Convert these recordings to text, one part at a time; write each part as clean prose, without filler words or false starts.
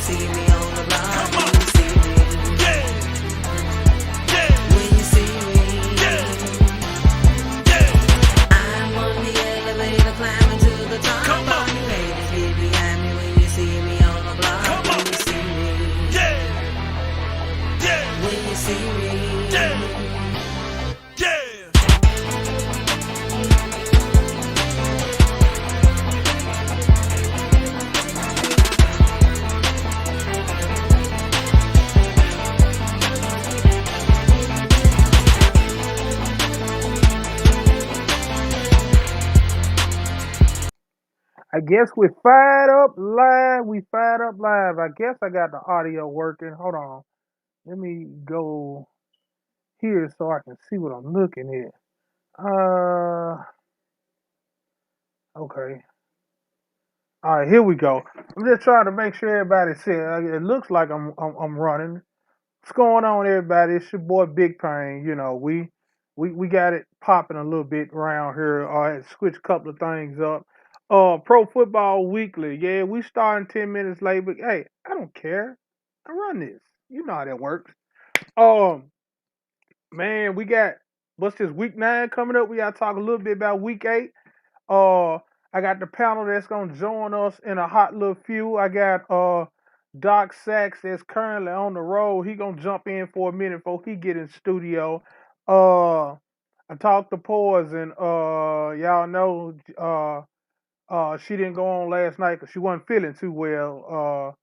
see me on the block, when you see me, when you see me, I'm on the elevator climbing to the top. All you haters get behind me when you see me on the block, when you see me, when you see me. I guess we fired up live. We fired up live. I guess I got the audio working. Hold on. Let me go here so I can see what I'm looking at. Okay. All right, here we go. I'm just trying to make sure everybody's set. It looks like I'm running. What's going on, everybody? It's your boy Big Pain. You know, we got it popping a little bit around here. I had to switch a couple of things up. Pro Football Weekly. Yeah, we starting 10 minutes late, but hey, I don't care. I run this. You know how that works. Um, man, we got what's this week 9 coming up? We gotta talk a little bit about week 8. Uh, I got the panel that's gonna join us in a hot little few. I got Doc Sachs that's currently on the road. He gonna jump in for a minute before he get in studio. I talked to Poison. Y'all know she didn't go on last night because she wasn't feeling too well.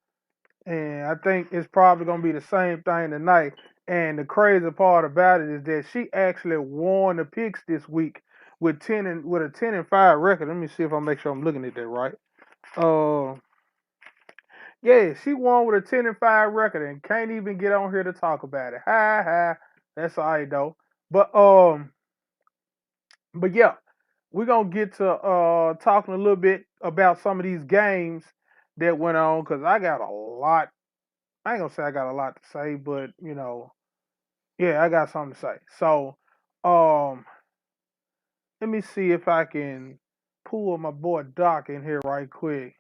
And I think it's probably gonna be the same thing tonight. And the crazy part about it is that she actually won the picks this week with a 10-5 record. Let me see if I make sure I'm looking at that right. Uh, yeah, she won with a 10-5 record and can't even get on here to talk about it. Ha ha. That's all right though. But but yeah, we're gonna get to talking a little bit about some of these games that went on because I got a lot. I ain't gonna say I got a lot to say, but you know, yeah, I got something to say. So, um, let me see if I can pull my boy Doc in here right quick.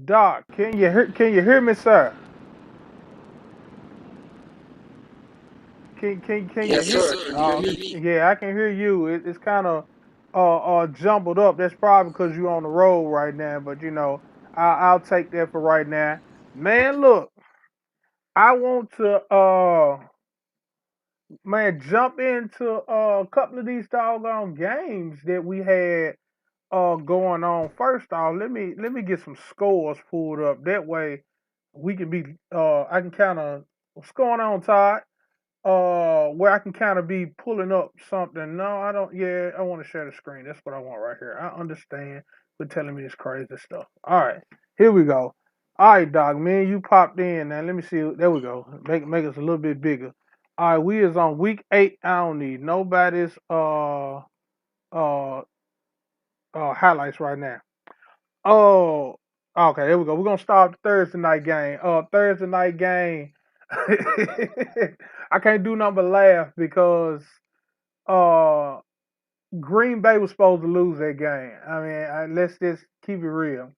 Doc, can you hear me, sir? Can you Yes, hear? sir. Can you hear me? Yeah, I can hear you. It's kind of jumbled up. That's probably because you're on the road right now. But you know, I'll take that for right now. Man, look, I want to man jump into a couple of these doggone games that we had going on. First off, let me get some scores pulled up. That way we can be I can kind of what's going on, Todd? Where I can kind of be pulling up something. No, I don't. Yeah, I want to share the screen. That's what I want right here. I understand for telling me this crazy stuff. All right, here we go. All right, Doc, man, you popped in. Now let me see. There we go. Make us a little bit bigger. All right, we is on week 8. I don't need nobody's uh highlights right now. Oh, okay, there we go. We're gonna start the Thursday night game. Thursday night game. I can't do nothing but laugh because uh Green Bay was supposed to lose that game. I mean, let's just keep it real.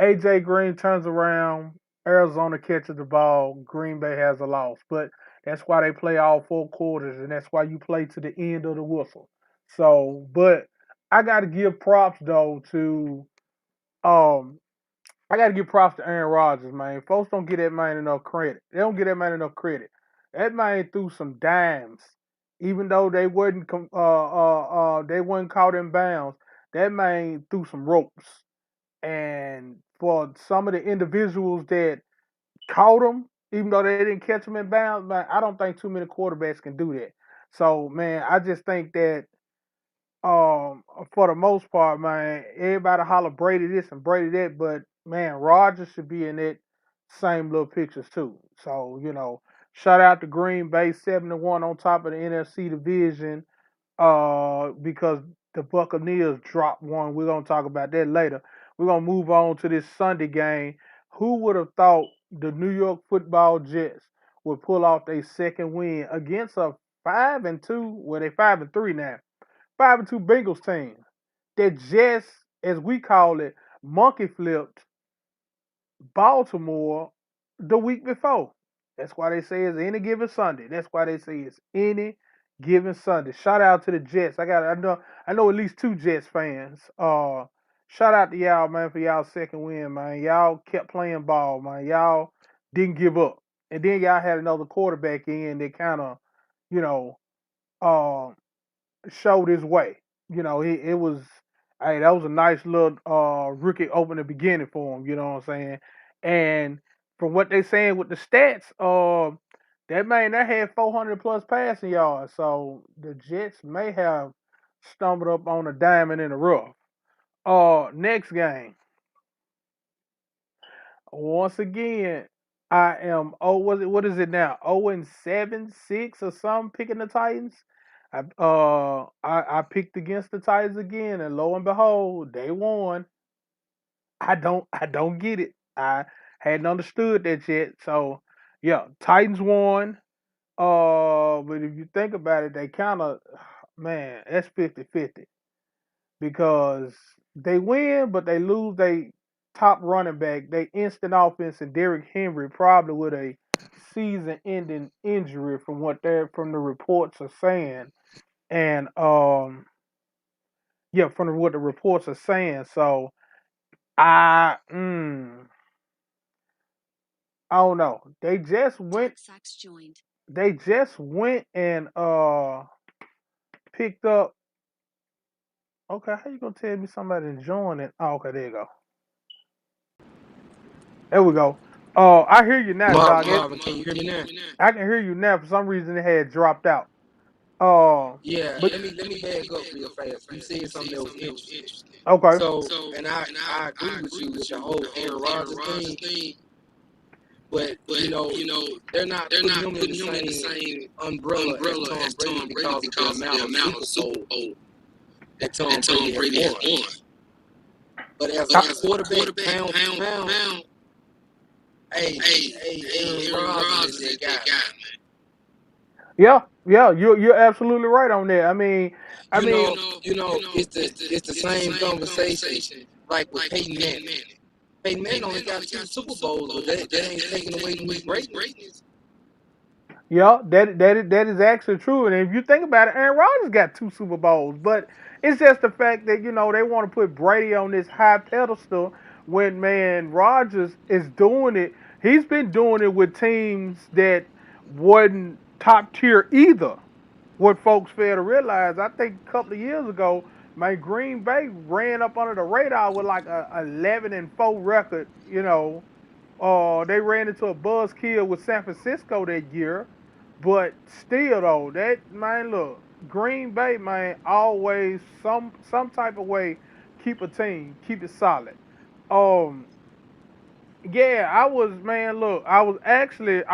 AJ Green turns around, Arizona catches the ball, Green Bay has a loss. But that's why they play all 4 quarters, and that's why you play to the end of the whistle. So, but I got to give props though to um I got to give props to Aaron Rodgers, man. Folks don't get that man enough credit. They don't get that man enough credit. That man threw some dimes, even though they wasn't caught in bounds. That man threw some ropes, and for some of the individuals that caught him, even though they didn't catch him in bounds, man, I don't think too many quarterbacks can do that. So, man, I just think that for the most part, man, everybody holler Brady this and Brady that, but man, Rodgers should be in that same little pictures too. So, you know, shout out to Green Bay 7-1 on top of the NFC division, because the Buccaneers dropped one. We're gonna talk about that later. We're gonna move on to this Sunday game. Who would have thought the New York Football Jets would pull off their second win against a 5-2? Well, they 5-3 now. 5-2 Bengals team that just, as we call it, monkey flipped Baltimore the week before. That's why they say it's any given Sunday. That's why they say it's any given Sunday. Shout out to the Jets. I know at least two Jets fans. Shout out to y'all, man, for y'all second win, man. Y'all kept playing ball, man. Y'all didn't give up. And then y'all had another quarterback in that kind of, you know, uh, showed his way. It was, hey, that was a nice little rookie opening beginning for him. You know what I'm saying? And from what they saying with the stats, that man that had 400 plus passing yards. So the Jets may have stumbled up on a diamond in the rough. Next game. Once again, I am what is it now? 0-7, 6 or something picking the Titans. I picked against the Titans again, and lo and behold, they won. I don't get it. I hadn't understood that yet. So yeah, Titans won. But if you think about it, they kind of, man, that's 50-50 because they win, but they lose they top running back, they instant offense, and Derrick Henry probably with a season-ending injury from the reports are saying, and yeah, from what the reports are saying. So I I don't know. They just went and picked up. Okay, how you gonna tell me somebody joined it? Oh, okay, there you go. There we go. I hear you now, dog. Marvin, can you hear me now? I can hear you now. For some reason, it had dropped out. Uh, Yeah, but let me back up real fast. You said something that was interesting. okay. So, and I agree with you with your whole Aaron Rodgers thing, but they're not putting him in the same umbrella as Tom Brady because of the amount of Super Bowl that Tom Brady has won. But as a quarterback, pound for pound, Aaron Rodgers is that guy. Yeah, yeah, you're absolutely right on that. I mean, It's the same conversation like with Peyton Manning. Peyton Manning only got 2 Super Bowls, but that ain't taking away from his greatness. yeah, that is actually true. And if you think about it, Aaron Rodgers got two Super Bowls, but it's just the fact that they want to put Brady on this high pedestal when man Rodgers is doing it. He's been doing it with teams that wasn't top tier either. What folks fail to realize, I think a couple of years ago, my Green Bay ran up under the radar with like a 11-4 record. They ran into a buzzkill with San Francisco that year, but still though, that man, look, Green Bay man always some type of way keep a team, keep it solid. Um, yeah, I was man, look, I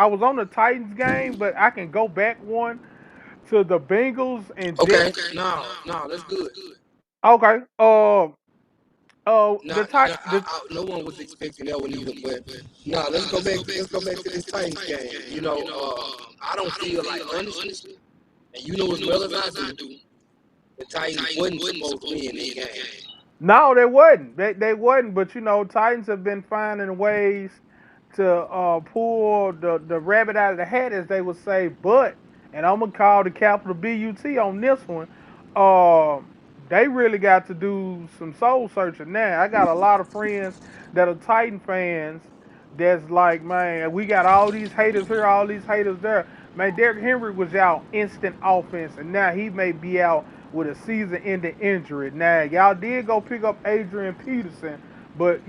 was on the Titans game, but I can go back one to the Bengals and Okay, Jets. no, that's good. Okay. No, The tight the no one was expecting that one either. But no, let's go back. Let's go back to this Titans game. I don't feel like honestly, and you know as well as I do, the Titans wasn't supposed to win that game. No, they wasn't. They wasn't. But Titans have been finding ways to pull the rabbit out of the hat, as they would say. But and I'm gonna call the capital BUT on this one. Uh, they really got to do some soul searching now. I got a lot of friends that are Titan fans. That's like, man, we got all these haters here, all these haters there. Man, Derrick Henry was out instant offense, and now he may be out with a season-ending injury. Now, y'all did go pick up Adrian Peterson, but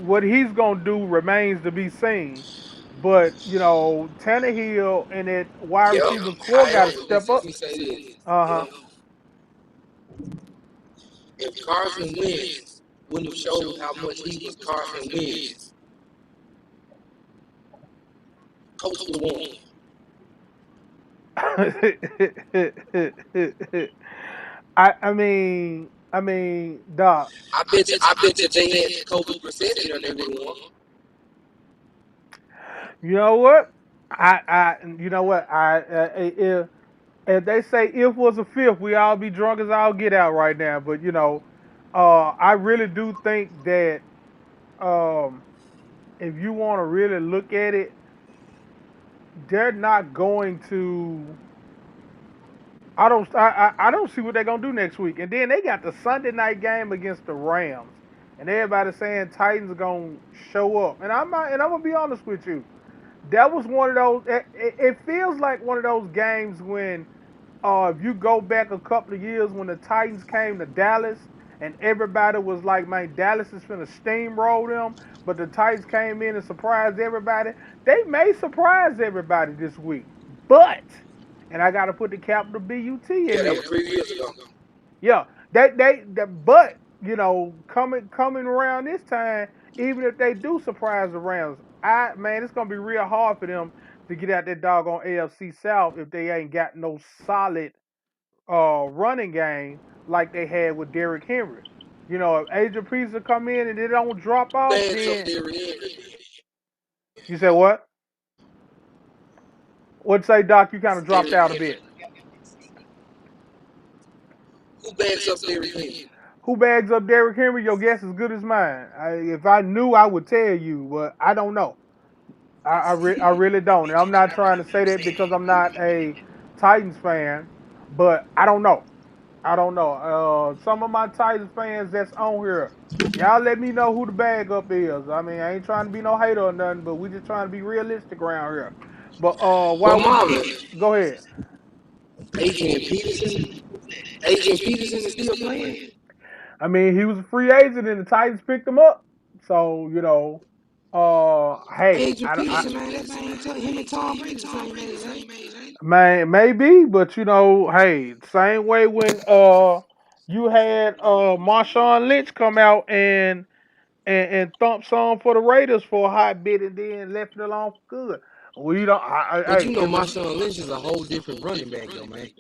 what he's gonna do remains to be seen. But Tannehill and that wide Yep. receiver core got to However, step let up. me say this. Uh huh. If Carson Wentz wouldn't have showed how much he was Carson Wentz, coach would have won. Doc. I bet you they had Kobe Brissett in there, they would have won. You know what? You know what? If they say if was a fifth, we all be drunk as all get out right now. But I really do think that um if you want to really look at it, they're not going to. I don't see what they're gonna do next week. And then they got the Sunday night game against the Rams, and everybody's saying Titans are gonna show up. And I'm not, and I'm gonna be honest with you. That was one of those. It feels like one of those games when if you go back a couple of years when the Titans came to Dallas and everybody was like, man, Dallas is finna steamroll them, but the Titans came in and surprised everybody. They may surprise everybody this week, but, and I got to put the capital BUT Yeah, in that was there. 3 years ago. Yeah, but coming around this time, even if they do surprise the Rams, it's gonna be real hard for them to get out that doggone AFC South if they ain't got no solid running game like they had with Derrick Henry. You know, if Adrian Peterson come in and they don't drop off, Bags up then there in. you say what? What'd say, Doc? You kind of dropped out a bit. Who bags up there in? Who bags up Derrick Henry? Your guess is good as mine. If I knew, I would tell you, but I don't know. I really don't. And I'm not trying to say that because I'm not a Titans fan, but I don't know. I don't know. Some of my Titans fans that's on here, y'all let me know who the bag up is. I mean, I ain't trying to be no hater or nothing, but we just trying to be realistic around here. But Well, while we Marvin, go ahead. Adrian Peterson. Adrian Peterson is still playing. I mean, he was a free agent and the Titans picked him up. So, hey, Adrian Peterson, man, that man, him and Tom Brady the same age, ain't man, maybe, but hey, same way when you had Marshawn Lynch come out and thump some for the Raiders for a hot bit and then left it alone for good. We don't. But you know, If Marshawn Lynch is a whole different running back, though, man.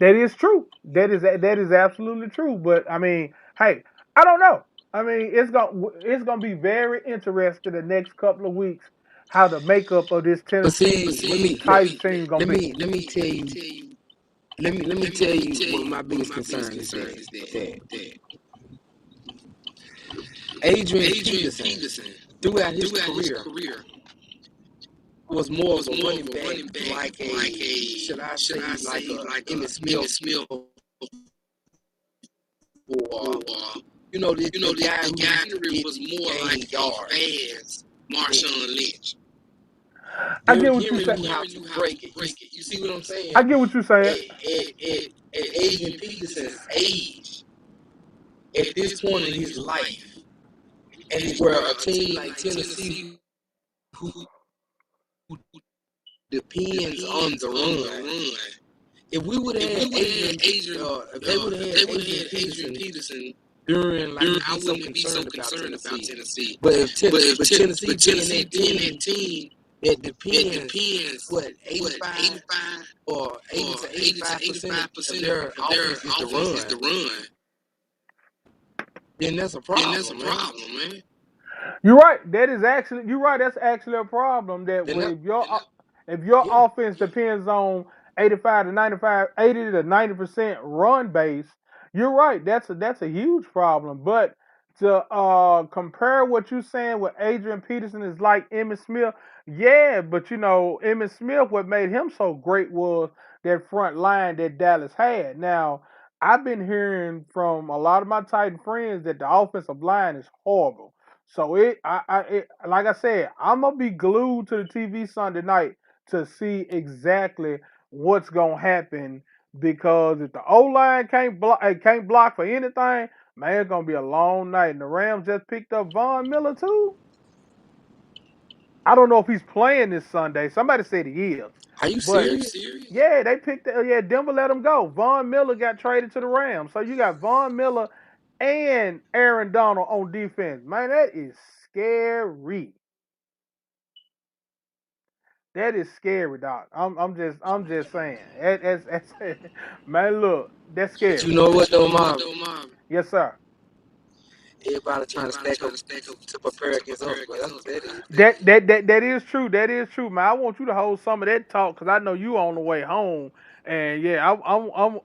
that is true. That is absolutely true. But I mean, hey, I don't know. I mean, it's gonna be very interesting the next couple of weeks how the makeup of this But Tennessee see, Titans team gonna be. let me tell you, let me tell you what my biggest concern is that Adrian Peterson throughout his career was more of a running back, like a should I say like a Emmitt Smith or the guy who was more like yards, Marshawn Lynch. I get Derrick what you Henry say. knew how to break it. You see what I'm saying? I get what you're saying. At Adrian Peterson's age, at this point in his life, and where a team like Tennessee who depends on the run. If we would have had if they would have had Adrian Peterson during, like, I wouldn't be so concerned about Tennessee. But if Tennessee being that team that depends what 85 or 80 to 85% of their offense is the run, then that's a problem, man. You're right. You're right. That's actually a problem. That Then that, if your offense depends on 85 to 95, 80 to 90% run base, you're right. That's a huge problem. But to compare what you're saying with Adrian Peterson is like Emmitt Smith, yeah. But Emmitt Smith, what made him so great was that front line that Dallas had. Now, I've been hearing from a lot of my Titan friends that the offensive line is horrible. So like I said, I'm gonna be glued to the TV Sunday night to see exactly what's gonna happen because if the O line can't block for anything, man, it's gonna be a long night. And the Rams just picked up Von Miller too. I don't know if he's playing this Sunday. Somebody said he is. are you But serious? yeah, they picked. Denver let him go. Von Miller got traded to the Rams, so you got Von Miller and Aaron Donald on defense. Man, that is scary. That is scary, Doc. I'm just saying. Man, look, that's But scary. you know what though, Mom? Yes, sir. Everybody trying to stack up to prepare against us, but that's what that is. That is true. That is true, man. I want you to hold some of that talk because I know you on the way home And yeah,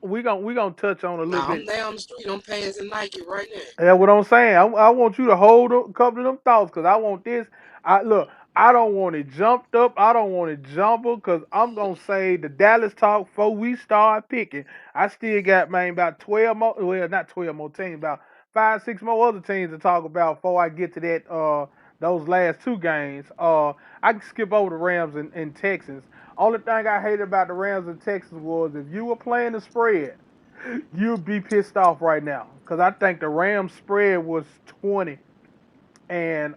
we gonna touch on a little Nah, I'm bit. down the street. I'm passing Nike right now. That's what I'm saying. I want you to hold a couple of them thoughts because I want this. I look. I don't want it jumped up. I don't want it jumbled because I'm gonna say the Dallas talk before we start picking. I still got man about 12 more. Well, not 12 more teams. About 5, 6 more other teams to talk about before I get to that. Those last two games. I can skip over the Rams and Texans. Only thing I hated about the Rams and Texans was if you were playing the spread you'd be pissed off right now because I think the Rams spread was 20, and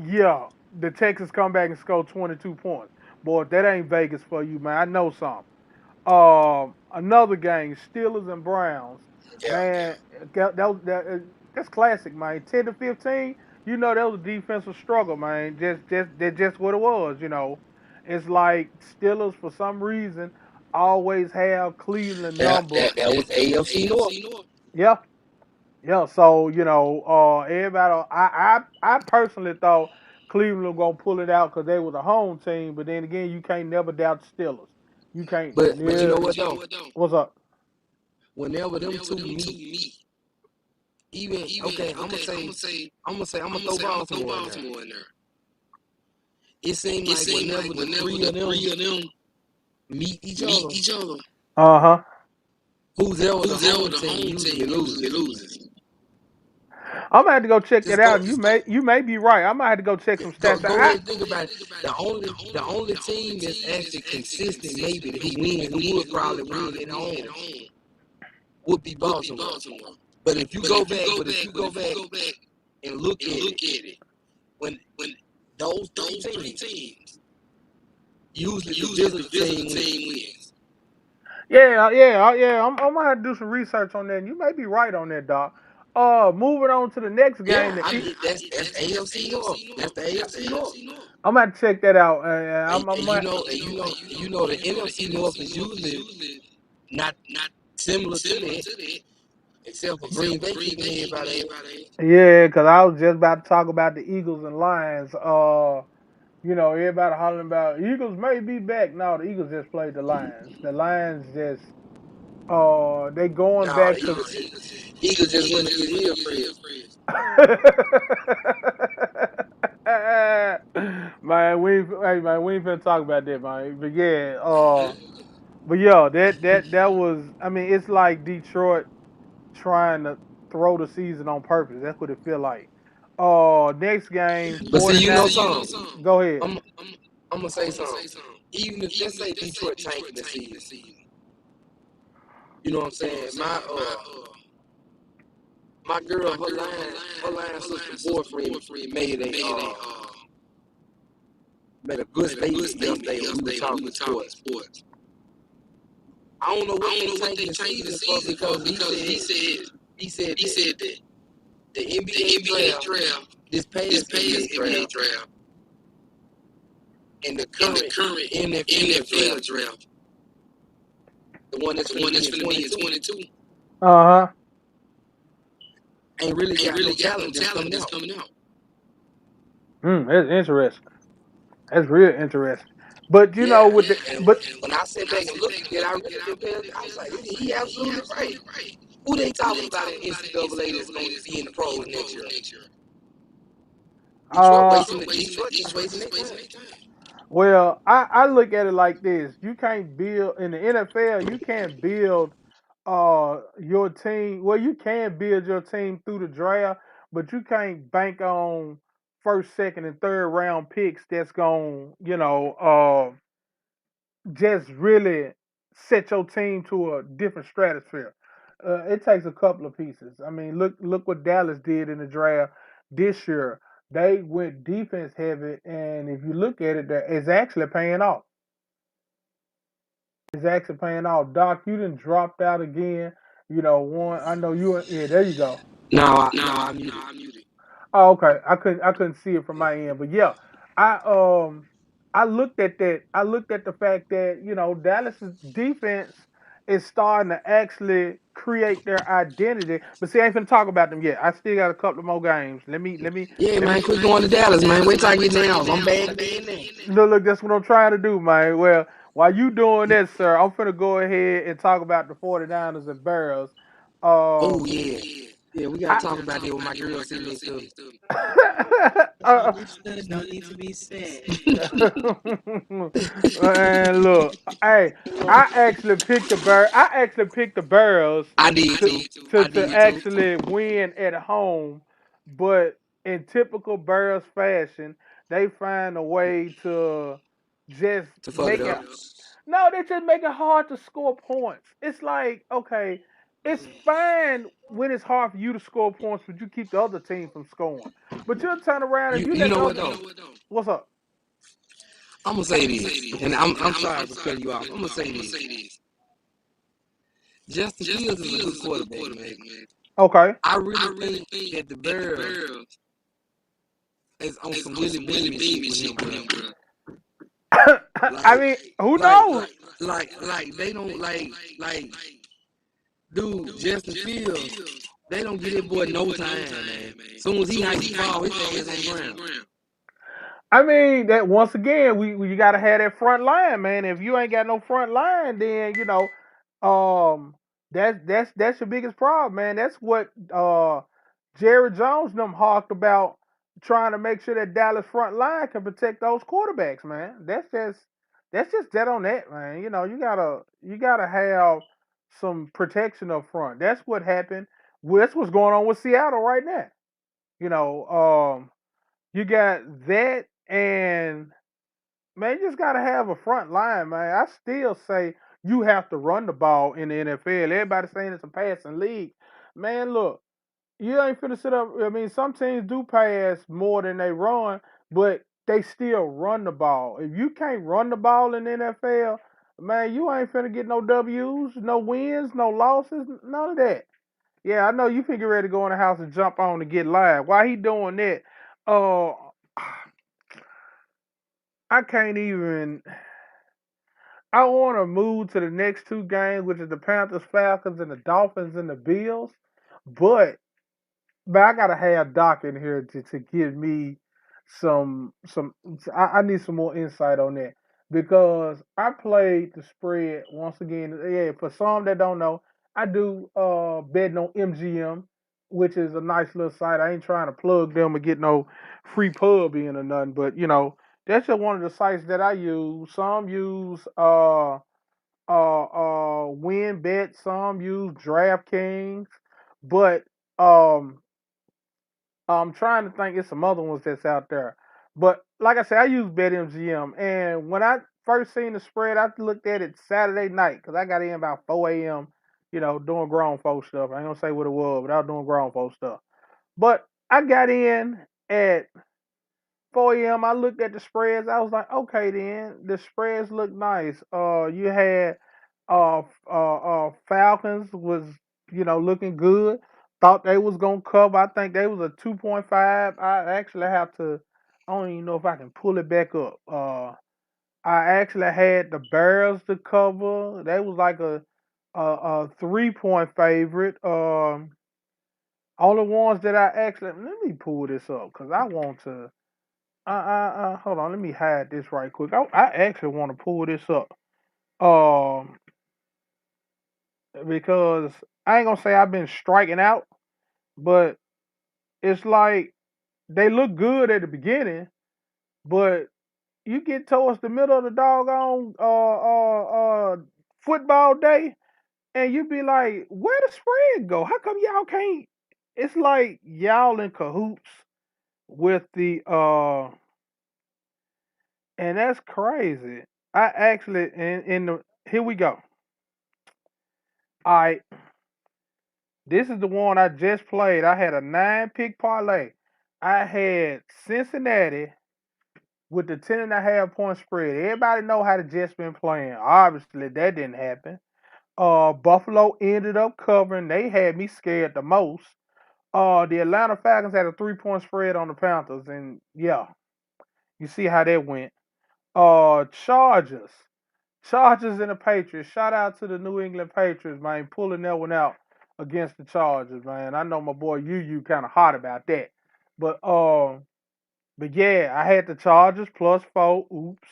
yeah, the Texans come back and score 22 points. Boy, if that ain't Vegas for you, man. I know something. Another game, Steelers and Browns. Yeah. Man, that's classic, man. 10-15. You know that was a defensive struggle, man. That's just what it was. It's like Steelers for some reason always have Cleveland number. That was AFC North. Yeah, yeah. So everybody. I personally thought Cleveland was gonna pull it out because they was a home team. But then again, you can't never doubt the Steelers. You can't. But you know what though? What's up? Whenever them two meet, even okay, I'm gonna throw Baltimore in there. It seems like whenever the three of them meet each other, Uh-huh. who's ever the home team usually loses. I'm gonna have to go check Just that out. go, You may be right. I might have to go check some stats go out. ahead and think about it. The only team that's actually consistent, maybe who would probably win at home, would be Baltimore. But if you go back and look at it, when those three teams, usually the visitor team wins. Yeah. I'm gonna have to do some research on that. And you may be right on that, Doc. Moving on to the next game. Yeah, that's AFC North. That's the AFC North. I'm gonna have to check that out. You know the NFC North is usually not similar to that, except for Green Bay keeping everybody. Yeah, because I was just about to talk about the Eagles and Lions. Everybody hollering about Eagles may be back. No, the Eagles just played the Lions. The Lions just they going back to Eagles just went to get real friends. Man, we ain't finna talk about that, man. But yeah, that was. I mean, it's like Detroit trying to throw the season on purpose. That's what it feel like. Next game. But see, you know something. Go ahead. I'm gonna say something. Even if let's say Detroit tanking the season, you know what I'm saying? My girl, her line sister boyfriend made a good statement yesterday when we were talking sports. I don't know what they tanking the season for because he said that the NBA draft, this past NBA draft, and the current NFL draft, the one that's going to be in 22. Ain't really got no talent that's coming out. That's interesting. That's real interesting. But you know, with but when I sat back and looked at it, I was like, he absolutely right. Who they talking about in NCAA that's going to be in the pros next year? Detroit just wasting their time. Well, I look at it like this: you can't build in the NFL. You can't build your team. Well, you can build your team through the draft, but you can't bank on first, second, and third round picks. That's going, just really set your team to a different stratosphere. It takes a couple of pieces. I mean, look what Dallas did in the draft this year. They went defense heavy, and if you look at it, it's actually paying off. It's actually paying off. Doc, you done dropped out again. One. I know you. Yeah, there you go. No, I'm muted. Oh, okay. I couldn't see it from my end, but yeah, I I looked at that. I looked at the fact that Dallas's defense is starting to actually create their identity. But see, I ain't finna talk about them yet. I still got a couple more games. Let me. Yeah, man, quit going to Dallas, man. Wait till I get down. I'm bad. No, look, that's what I'm trying to do, man. Well, While you doing that, sir, I'm finna go ahead and talk about the 49ers and Bears. Oh Um, yeah, yeah. We gotta I, talk about that with my girl sitting next to me. uh, No need to be sad. and look, hey, I actually picked the Bears. I actually picked the Bears I did to too. I to did too. actually win at home, but in typical Bears fashion, they find a way to just To fuck it make it. up. No, they just make it hard to score points. It's like, okay, it's fine when it's hard for you to score points, but you keep the other team from scoring. But you'll turn around and You you you let know the what other. though? What's up? I'm gonna say this, and I'm sorry for cutting you off. I'm gonna say this. Justin Fields is a good quarterback, man. Okay. I really think that the Bears is on some Willie Beeman shit with him, bro. I Like, mean, who like, knows? like they don't like, dude, Justin Fields. They don't get that boy no time, man. Soon as he hikes the ball, his ass on the ground. I mean that once again, we gotta have that front line, man. If you ain't got no front line, then that's your biggest problem, man. That's what Jerry Jones them harked about, trying to make sure that Dallas front line can protect those quarterbacks, man. That's just dead on that, man. You gotta have some protection up front. That's what happened. That's what's going on with Seattle right now. You know, you got that, and man, you just gotta have a front line, man. I still say you have to run the ball in the NFL. Everybody saying it's a passing league. Man, look, you ain't finna sit up. I mean, some teams do pass more than they run, but they still run the ball. If you can't run the ball in the NFL, man, you ain't finna get no W's, no wins, no losses, none of that. Yeah, I know you figure ready to go in the house and jump on and get live. Why he doing that? Uh, I can't even. I want to move to the next two games, which is the Panthers, Falcons, and the Dolphins and the Bills. But I gotta have Doc in here to give me some. I need some more insight on that because I played the spread once again. Yeah, for some that don't know, I do betting on MGM, which is a nice little site. I ain't trying to plug them or get no free pub in or nothing, but that's just one of the sites that I use. Some use WinBet, some use DraftKings, but um I'm trying to think. It's some other ones that's out there. But like I said, I use BetMGM, and when I first seen the spread, I looked at it Saturday night because I got in about 4 a.m. Doing grown folk stuff. I ain't gonna say what it was, but I was doing grown folk stuff. But I got in at 4 a.m. I looked at the spreads. I was like, okay, then the spreads look nice. You had Falcons was looking good. Thought they was gonna cover. I think they was a 2.5. I actually have to. I don't even know if I can pull it back up. I actually had the Bears to cover. They was like a 3-point favorite. Only ones that I actually let me pull this up because I want to. Hold on. Let me hide this right quick. I actually want to pull this up. Um, because I ain't gonna say I've been striking out, but it's like they look good at the beginning, but you get towards the middle of the doggone football day, and you be like, where the spread go? How come y'all can't? It's like y'all in cahoots with the and that's crazy. I actually in the here we go. All right, this is the one I just played. I had a 9-pick parlay. I had Cincinnati with the 10.5 point spread. Everybody know how the Jets been playing. Obviously, that didn't happen. Buffalo ended up covering. They had me scared the most. The Atlanta Falcons had a 3-point spread on the Panthers, and yeah, you see how that went. Chargers. Chargers and the Patriots. Shout out to the New England Patriots, man, pulling that one out against the Chargers, man. I know my boy you kind of hot about that, but yeah, I had the Chargers +4. Oops.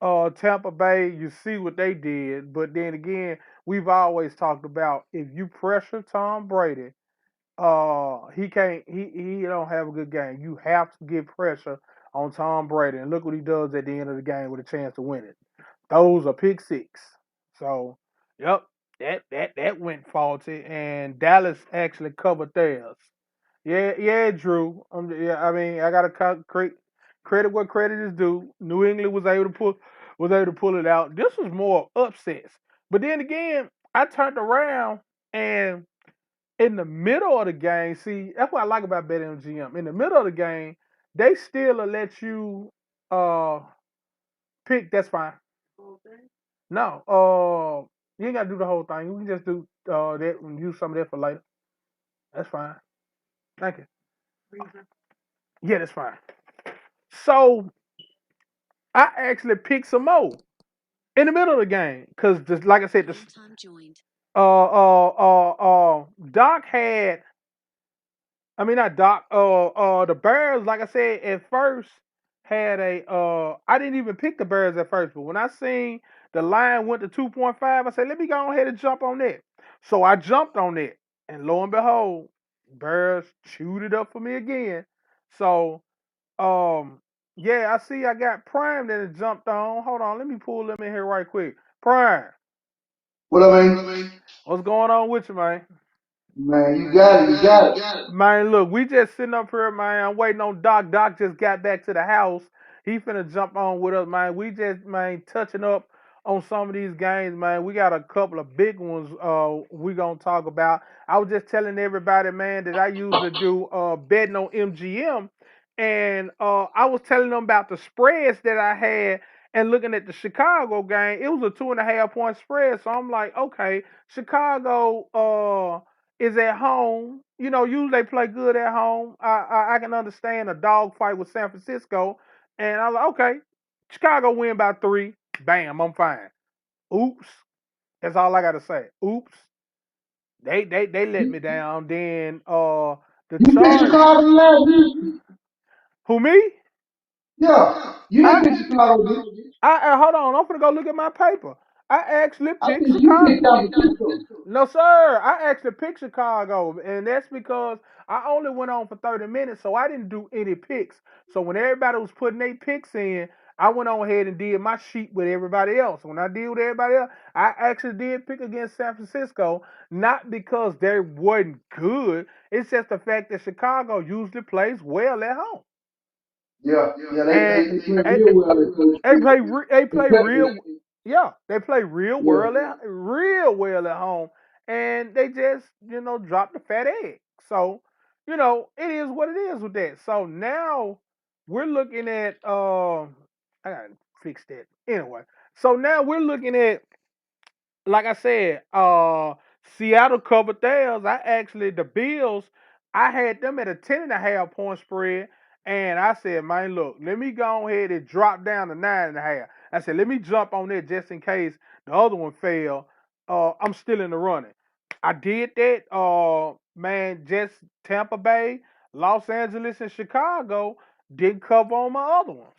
Tampa Bay, you see what they did, but then again, we've always talked about if you pressure Tom Brady, he can't he don't have a good game. You have to get pressure on Tom Brady, and look what he does at the end of the game with a chance to win it. Those are pick six. So, yep, that went faulty, and Dallas actually covered theirs. Yeah, yeah, Drew. Yeah, I mean, I gotta credit where credit is due. New England was able to pull it out. This was more upsets, but then again, I turned around and in the middle of the game, see, that's what I like about betting on GM. In the middle of the game, they still will let you uh pick. That's fine. No, you ain't gotta do the whole thing. You can just do that and use some of that for later. That's fine. Thank you. Yeah, that's fine. So I actually picked some more in the middle of the game because, like I said, Doc had. I mean, not Doc. The Bears, like I said, at first had a. I didn't even pick the Bears at first, but when I seen the line went to 2.5, I said, let me go ahead and jump on that. So I jumped on it, and lo and behold, Bears chewed it up for me again. So, yeah, I see I got Prime that it jumped on. Hold on, let me pull them in here right quick. Prime, What I mean? what's going on with you, man? Man, you got it. You got it. Man, look, we just sitting up here, man. I'm waiting on Doc. Doc just got back to the house. He finna jump on with us, man. We just, man, touching up on some of these games, man. We got a couple of big ones we gonna talk about. I was just telling everybody, man, that I usually do betting on MGM. And I was telling them about the spreads that I had and looking at the Chicago game, it was a 2.5 point spread. So I'm like, okay, Chicago is at home. You know, usually they play good at home. I can understand a dogfight with San Francisco. And I'm like, okay, Chicago win by 3. Bam, I'm fine. Oops. That's all I gotta say. Oops. They let me down. Then the You picked Chargers. Chicago last week. Who me? Yeah. You didn't I pick Chicago, did you? I hold on. I'm gonna go look at my paper. I actually I picked think you Chicago. picked San Francisco. No, sir. I actually picked Chicago, and that's because I only went on for 30 minutes, so I didn't do any picks. So when everybody was putting their picks in, I went on ahead and did my sheet with everybody else. When I did with everybody else, I actually did pick against San Francisco, not because they wasn't good. It's just the fact that Chicago usually plays well at home. Yeah. Yeah, And they play real well at Coach Street. they They play play real yeah, they play real yeah. well at home, and they just drop the fat egg. So it is what it is with that. So now we're looking at I gotta fix that anyway. So now we're looking at, like I said, Seattle covered theirs. The Bills, I had them at a 10.5 point spread. And I said, man, look, let me go ahead and drop down to 9.5. I said, let me jump on that just in case the other one failed. I'm still in the running. I did that. Man, just Tampa Bay, Los Angeles, and Chicago didn't cover on my other ones.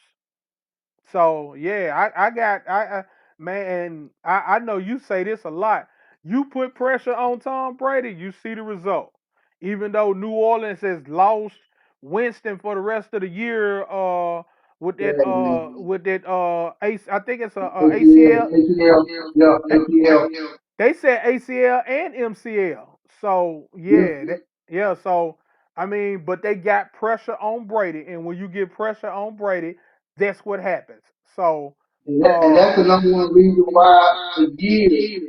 So yeah, I got man, I know you say this a lot. You put pressure on Tom Brady, you see the result. Even though New Orleans has lost Winston for the rest of the year, Yeah, man. with that I think it's a ATL, ACL. ATL, yeah, Eh, eh, ATL. They said ACL and MCL. So Yeah. yeah. So I mean, but they got pressure on Brady, and when you get pressure on Brady, that's what happens. So, And that's the number one reason why for years,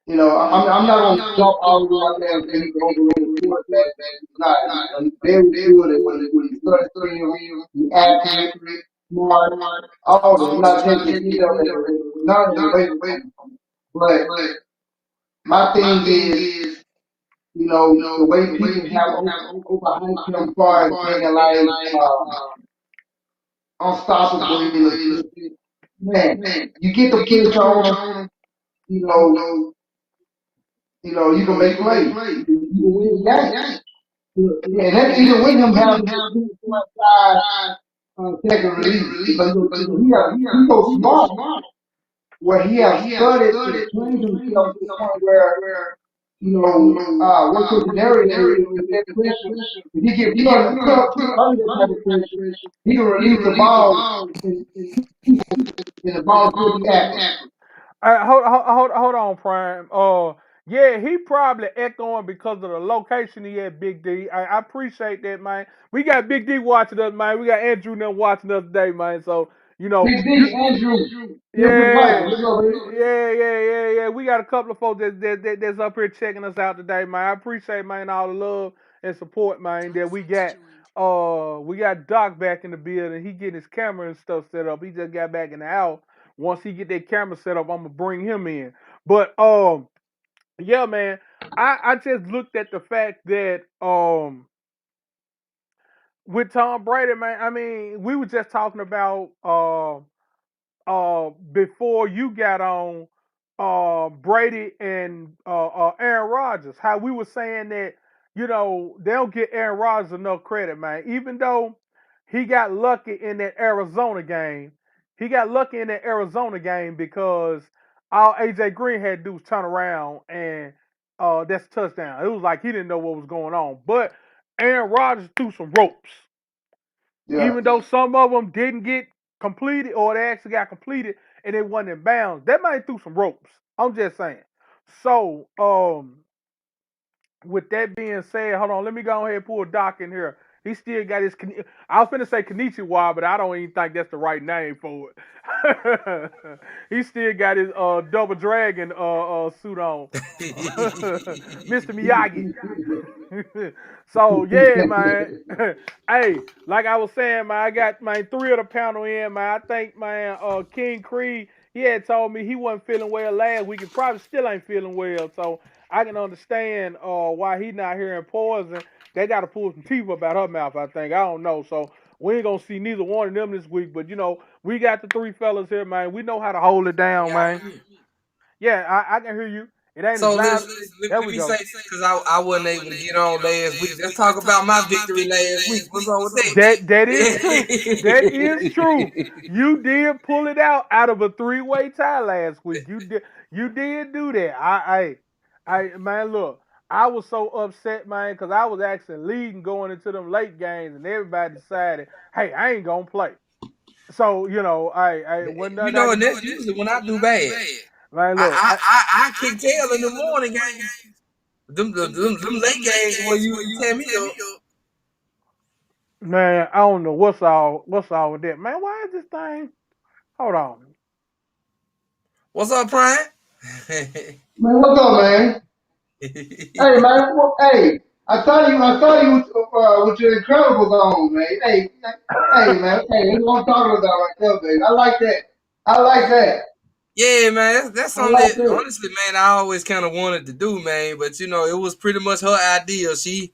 I'm not going to jump all the way out there and say he's an overrated quarterback. He's not. He's very good at what he starts film. He's accurate, smart, all that. I'm not taking any of it, none of it away from him. But my thing is, the way people have overhyped him far as being like unstoppable in the sense, man, you get the pressure on him, you know, you can make plays. You can win games. And that's even with him having the 2.5 second release. But look, he's so smart where he has studied and trained himself to the point where, worst case scenario is if that pressure, if he get put under that type of pressure, he can release the ball and the ball still be accurate. Hold on, Prime. Yeah, he probably echoing because of the location he at, Big D. I appreciate that, man. We got Big D watching us, man. We got Andrew and them watching us today, man. So, Big D, Andrew, Silver yeah, Piper, let's go, baby. yeah. We got a couple of folks that's up here checking us out today, man. I appreciate, man, all the love and support, man, that we got. We got Doc back in the building. He getting his camera and stuff set up. He just got back in the house. Once he get that camera set up, I'm gonna bring him in. But yeah, man. I just looked at the fact that with Tom Brady, man. I mean, we were just talking about before you got on Brady and Aaron Rodgers. How we were saying that, they don't get Aaron Rodgers enough credit, man. Even though he got lucky in that Arizona game. He got lucky in that Arizona game because all AJ Green had to do was turn around and that's a touchdown. It was like he didn't know what was going on. But Aaron Rodgers threw some ropes. Yeah. Even though some of them didn't get completed or they actually got completed and it wasn't in bounds, that might threw some ropes. I'm just saying. So, with that being said, hold on, let me go ahead and pull Doc in here. He still got his. I was finna say Konnichiwa, but I don't even think that's the right name for it. He still got his double dragon suit on, Mr. Miyagi. So yeah, man. Hey, like I was saying, man, I got my 3 of the panel in, man. I think, man, King Creed, he had told me he wasn't feeling well last week and probably still ain't feeling well. So I can understand why he not hearing Poison. They got to pull some teeth up out her mouth, I think. I don't know. So we ain't going to see neither one of them this week. But, we got the 3 fellas here, man. We know how to hold it down, man. Yeah, I can hear you. It ain't So as loud. There let we me go. say this because I wasn't able to get on last week. Let's talk about my victory last week. What's on with That is true. That is true. that? You did pull it out of a 3-way tie last week. You did do that. Man, look, I was so upset, man, because I was actually leading going into them late games, and everybody decided, hey, I ain't gonna play. So I wasn't nothing I And could do. that's usually when I do bad. Man, I look, I can tell in the morning games. Them late games where you tear me up. man, I don't know what's all with that, man. Why is this thing? Hold on. What's up, Prime? Man, what's up, man? Hey, man, hey, I saw you with your Incredibles on, man. Hey, man, hey, that's what I'm talking about right there, baby. I like that. I like that. Yeah, man, that's I something like that that. honestly, man, I always kind of wanted to do, man. But it was pretty much her idea. She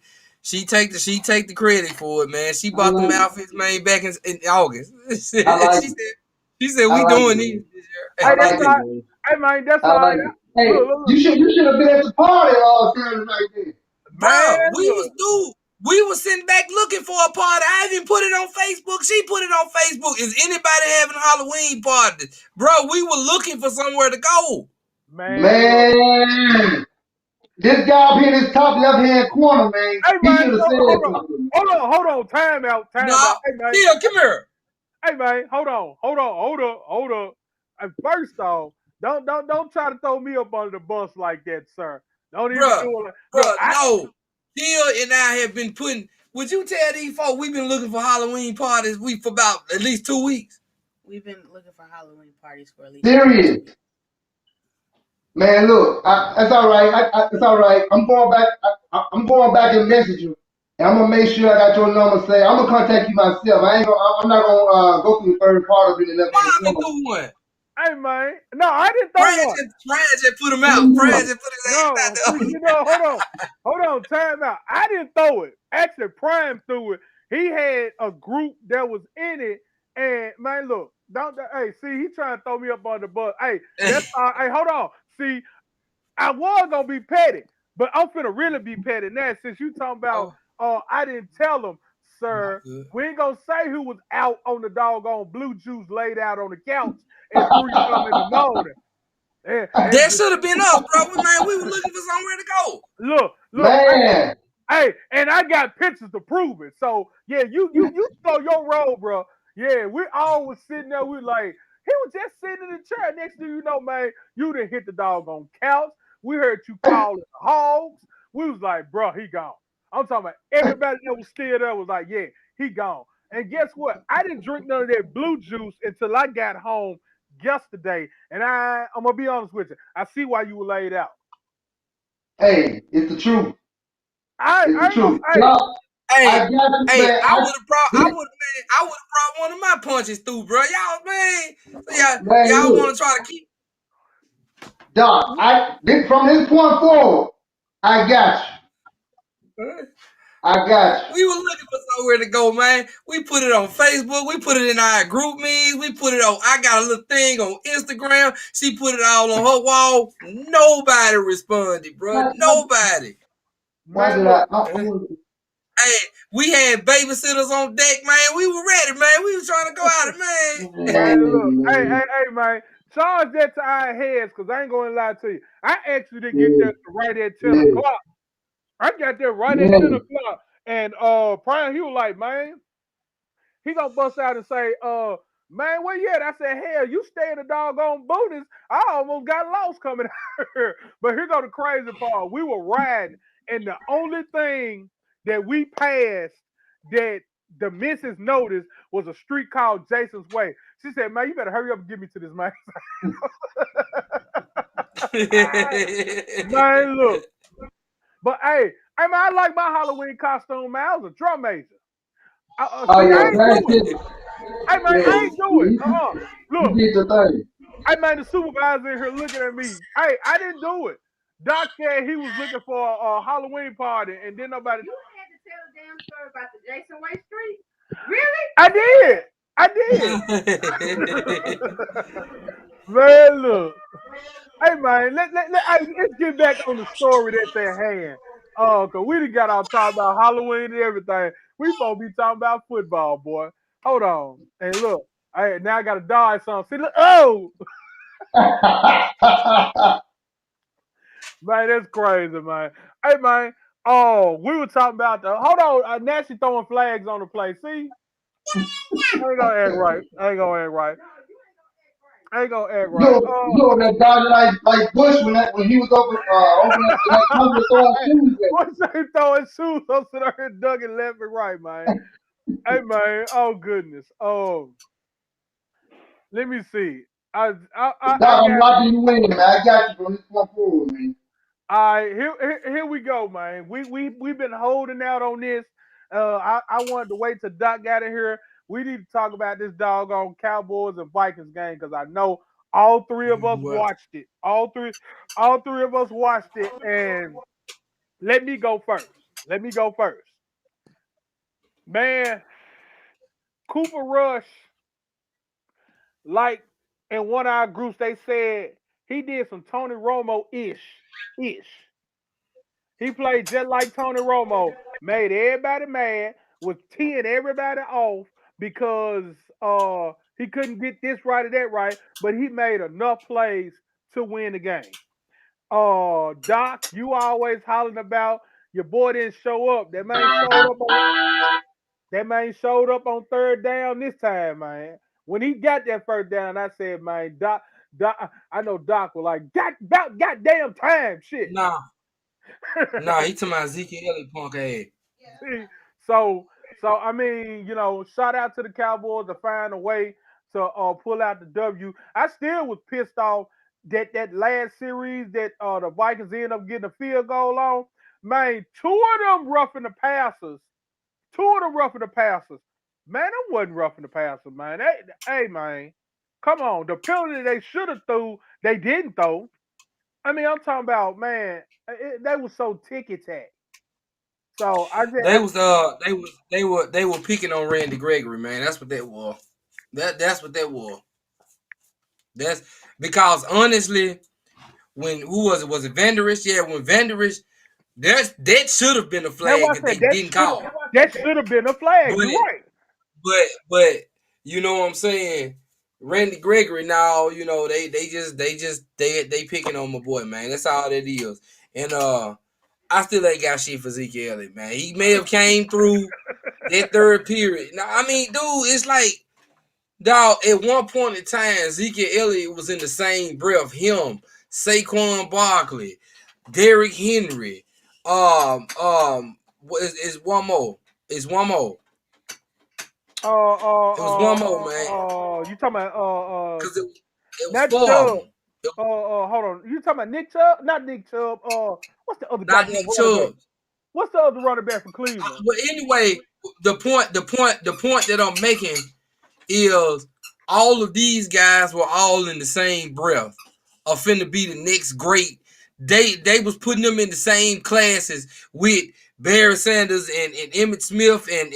take the credit for it, man. She I bought them like it. outfits, man, back in August. she I like said it. she said I we like it, doing man. these this I Hey, year. that's like all it, right. man. Hey, man, that's I all right. like it. Hey, Look, you should have been at the party Saturday night then. man, Bro, look. we was sitting back looking for a party. I even put it on Facebook. She put it on Facebook. Is anybody having Halloween parties? Bro, we were looking for somewhere to go. Man, look. Man, this guy up here in this top left hand corner, man, Hey, he man, should have said hold on. something. Hold on. Time out. No, Hey, man. Tia, come here. Hey, man, hold up. And first off, don't try to throw me up under the bus like that, sir. Don't even Bruh, do it. Look, no. Tia and I have been putting. Would you tell these folks we've been looking for Halloween parties for about at least 2 weeks? We've been looking for Halloween parties for at least 2 weeks. Serious. Man, look, that's all right. It's all right. I'm going back and message you, and I'm gonna make sure I got your number. Say I'm gonna contact you myself. I'm not gonna go through the third part of it and left hand Why me corner. do one? hey, man. No, I didn't throw Fred one. just put him What out. you Fred doing? just put his ass No, see, out there. hold on, time out. I didn't throw it. Actually, Prime threw it. He had a group that was in it, and man, look, hey, see, he trying to throw me up on the bus. Hey, hey, hold on. See, I was gonna be petty, but I'm finna really be petty now since you talking about Oh, I didn't tell him. sir. Good. We ain't gonna say who was out on the doggone blue juice laid out on the couch at 3 something in the morning. That should have been us, bro. We were looking for somewhere to go. Look, hey, and I got pictures to prove it. So yeah, you saw your role, bro. Yeah, we all was sitting there. We like, he was just sitting in the chair. Next thing you know, man, you done hit the doggone couch. We heard you calling the hogs. We was like, bro, he gone. I'm talking about everybody that was still there was like, yeah, he gone. And guess what? I didn't drink none of that blue juice until I got home yesterday. And I'm gonna be honest with you. I see why you were laid out. Hey, it's the truth. I It's the ain't gonna truth. hey, Y'all, I got you, man. I would have brought one of my punches through, bro. Y'all, man. So Man, y'all look, want to try to keep. Doc, from this point forward, I got you. I got you. We were looking for somewhere to go, man. We put it on Facebook. We put it in our group meetings. We put it on. I got a little thing on Instagram. She put it all on her wall. Nobody responded, bro. Nobody. Why man, did look. Hey, we had babysitters on deck, man. We were ready, man. We was trying to go out, man. Man, look. Hey, man. Charge that to our heads, because I ain't going to lie to you. I actually didn't get there right at 10 o'clock. I got there right at 10 o'clock. And Brian, he was like, man, he gonna bust out and say, man, where you at? I said, hell, you stay in the doggone boonies. I almost got lost coming out here. But here go the crazy part. We were riding, and the only thing that we passed that the missus noticed was a street called Jason's Way. She said, man, you better hurry up and get me to this man. Man, look. But hey, I like my Halloween costume, man. I was a drum major. Oh, See, I yeah, ain't man. do it. Hey, man, I ain't do it. You Look, did the thing. hey, man, the supervisor in here looking at me. Hey, I didn't do it. Doc said he was looking for a Halloween party, and then nobody. You had to tell the damn story about the Jason Way Street. Really? I did. Man, look. Hey, man, let's get back on the story that's at hand. Cause we done got out talking about Halloween and everything. We supposed to be talking about football, boy. Hold on. Hey, look. Hey, now I gotta dodge something. See, look. Oh, man, that's crazy, man. Hey, man. Oh, we were talking about the. Hold on. Now she throwing flags on the place. See, I ain't gonna act right. I ain't gonna act right. I ain't gonna act right. You know that guy like Bush when he was over in that country throwing shoes at. What's they throwing shoes up to there, dug and left and right, man? Hey, man. Oh goodness. Oh, let me see. I Doc, I'm got. rocking you in, man. I got you from this point forward, man. All right, here we go, man. We've been holding out on this. I wanted to wait till Doc got in here. We need to talk about this doggone Cowboys and Vikings game, because I know all three of us watched it. All three of us watched it. And let me go first. Man, Cooper Rush, like in one of our groups, they said he did some Tony Romo ish. He played just like Tony Romo, made everybody mad, was teeing everybody off because he couldn't get this right or that right, but he made enough plays to win the game. Doc, you always hollering about your boy didn't show up. That man showed up on third down this time, man. When he got that first down, I said, man, Doc, I know Doc was like, about goddamn time, shit. Nah, he talking about Ezekiel Elliott punk ass. See, so I mean, shout out to the Cowboys to find a way to pull out the W. I still was pissed off that last series that the Vikings ended up getting a field goal on. Man, two of them roughing the passers. Man, I wasn't roughing the passer, man. Hey, man, come on. The penalty they should have threw, they didn't throw. I mean, I'm talking about, man, they was so ticky-tack. So They were picking on Randy Gregory, man. That's what that was. That's what that was. That's because honestly, when who was it? Was it Vanderich? Yeah, when Vanderich That should have been a That's flag why I that they said that didn't call. should have been a flag. But You're right. but you know what I'm saying? Randy Gregory now, you know, they picking on my boy, man. That's all that is. And I still ain't got shit for Zeke Elliott, man. He may have came through that third period. Now, I mean, dude, it's like, dog, at one point in time, Zeke Elliott was in the same breath. Him, Saquon Barkley, Derrick Henry. Is one more. It's one more. It was one more, man. You talking about Because it was not four of Chubb? them. Hold on. You talking about Nick Chubb? Not Nick Chubb. What's the other Not goddamn Nick running back? Chubb. What's the other running back for Cleveland? But anyway, the point that I'm making is all of these guys were all in the same breath of finna be the next great. They was putting them in the same classes with Barry Sanders and Emmitt Smith and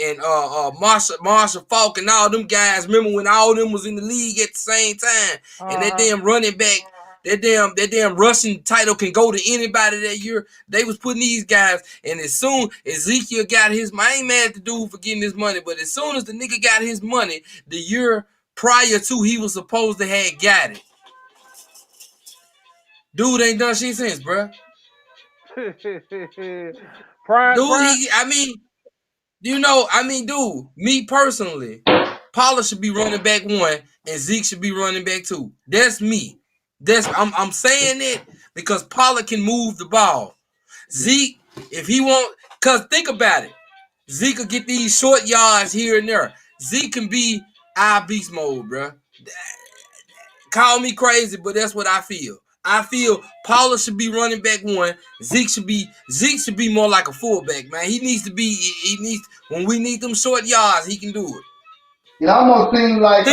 Marshall Falk and all them guys. Remember when all of them was in the league at the same time? And that damn running back, that damn rushing title can go to anybody that year. They was putting these guys, and as soon Ezekiel got his, I ain't mad at the dude for getting his money, but as soon as the nigga got his money, the year prior to he was supposed to have got it. Dude ain't done shit since, bruh. Dude, me personally, Pollard should be running back 1 and Zeke should be running back 2. That's me. I'm saying it because Pollard can move the ball. Zeke, if he won't, cause think about it. Zeke will get these short yards here and there. Zeke can be our beast mode, bruh. Call me crazy, but that's what I feel. I feel Pollard should be running back 1. Zeke should be more like a fullback, man. He needs when we need them short yards, he can do it. It almost seems like he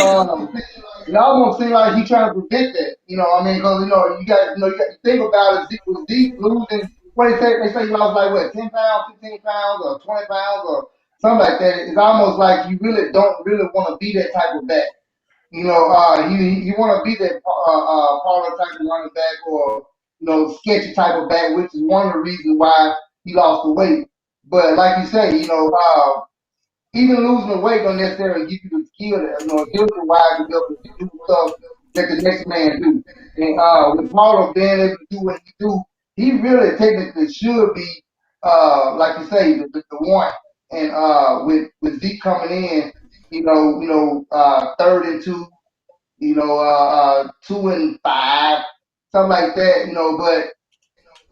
trying to prevent that. You know, I mean, because you got to think about it. Zeke losing. What they say he lost like what 10 pounds, 15 pounds, or 20 pounds, or something like that. It's almost like you really don't really want to be that type of back. You want to be that Pollard type of running back, or sketchy type of back, which is one of the reasons why he lost the weight. But like you say, even losing the weight don't necessarily give you the skill, ability wise to be able to do stuff that the next man do. And with Paulo being able to do what he do, he really technically should be, like you say, the one. And with Zeke coming in, 3rd and 2, 2 and 5, something like that, but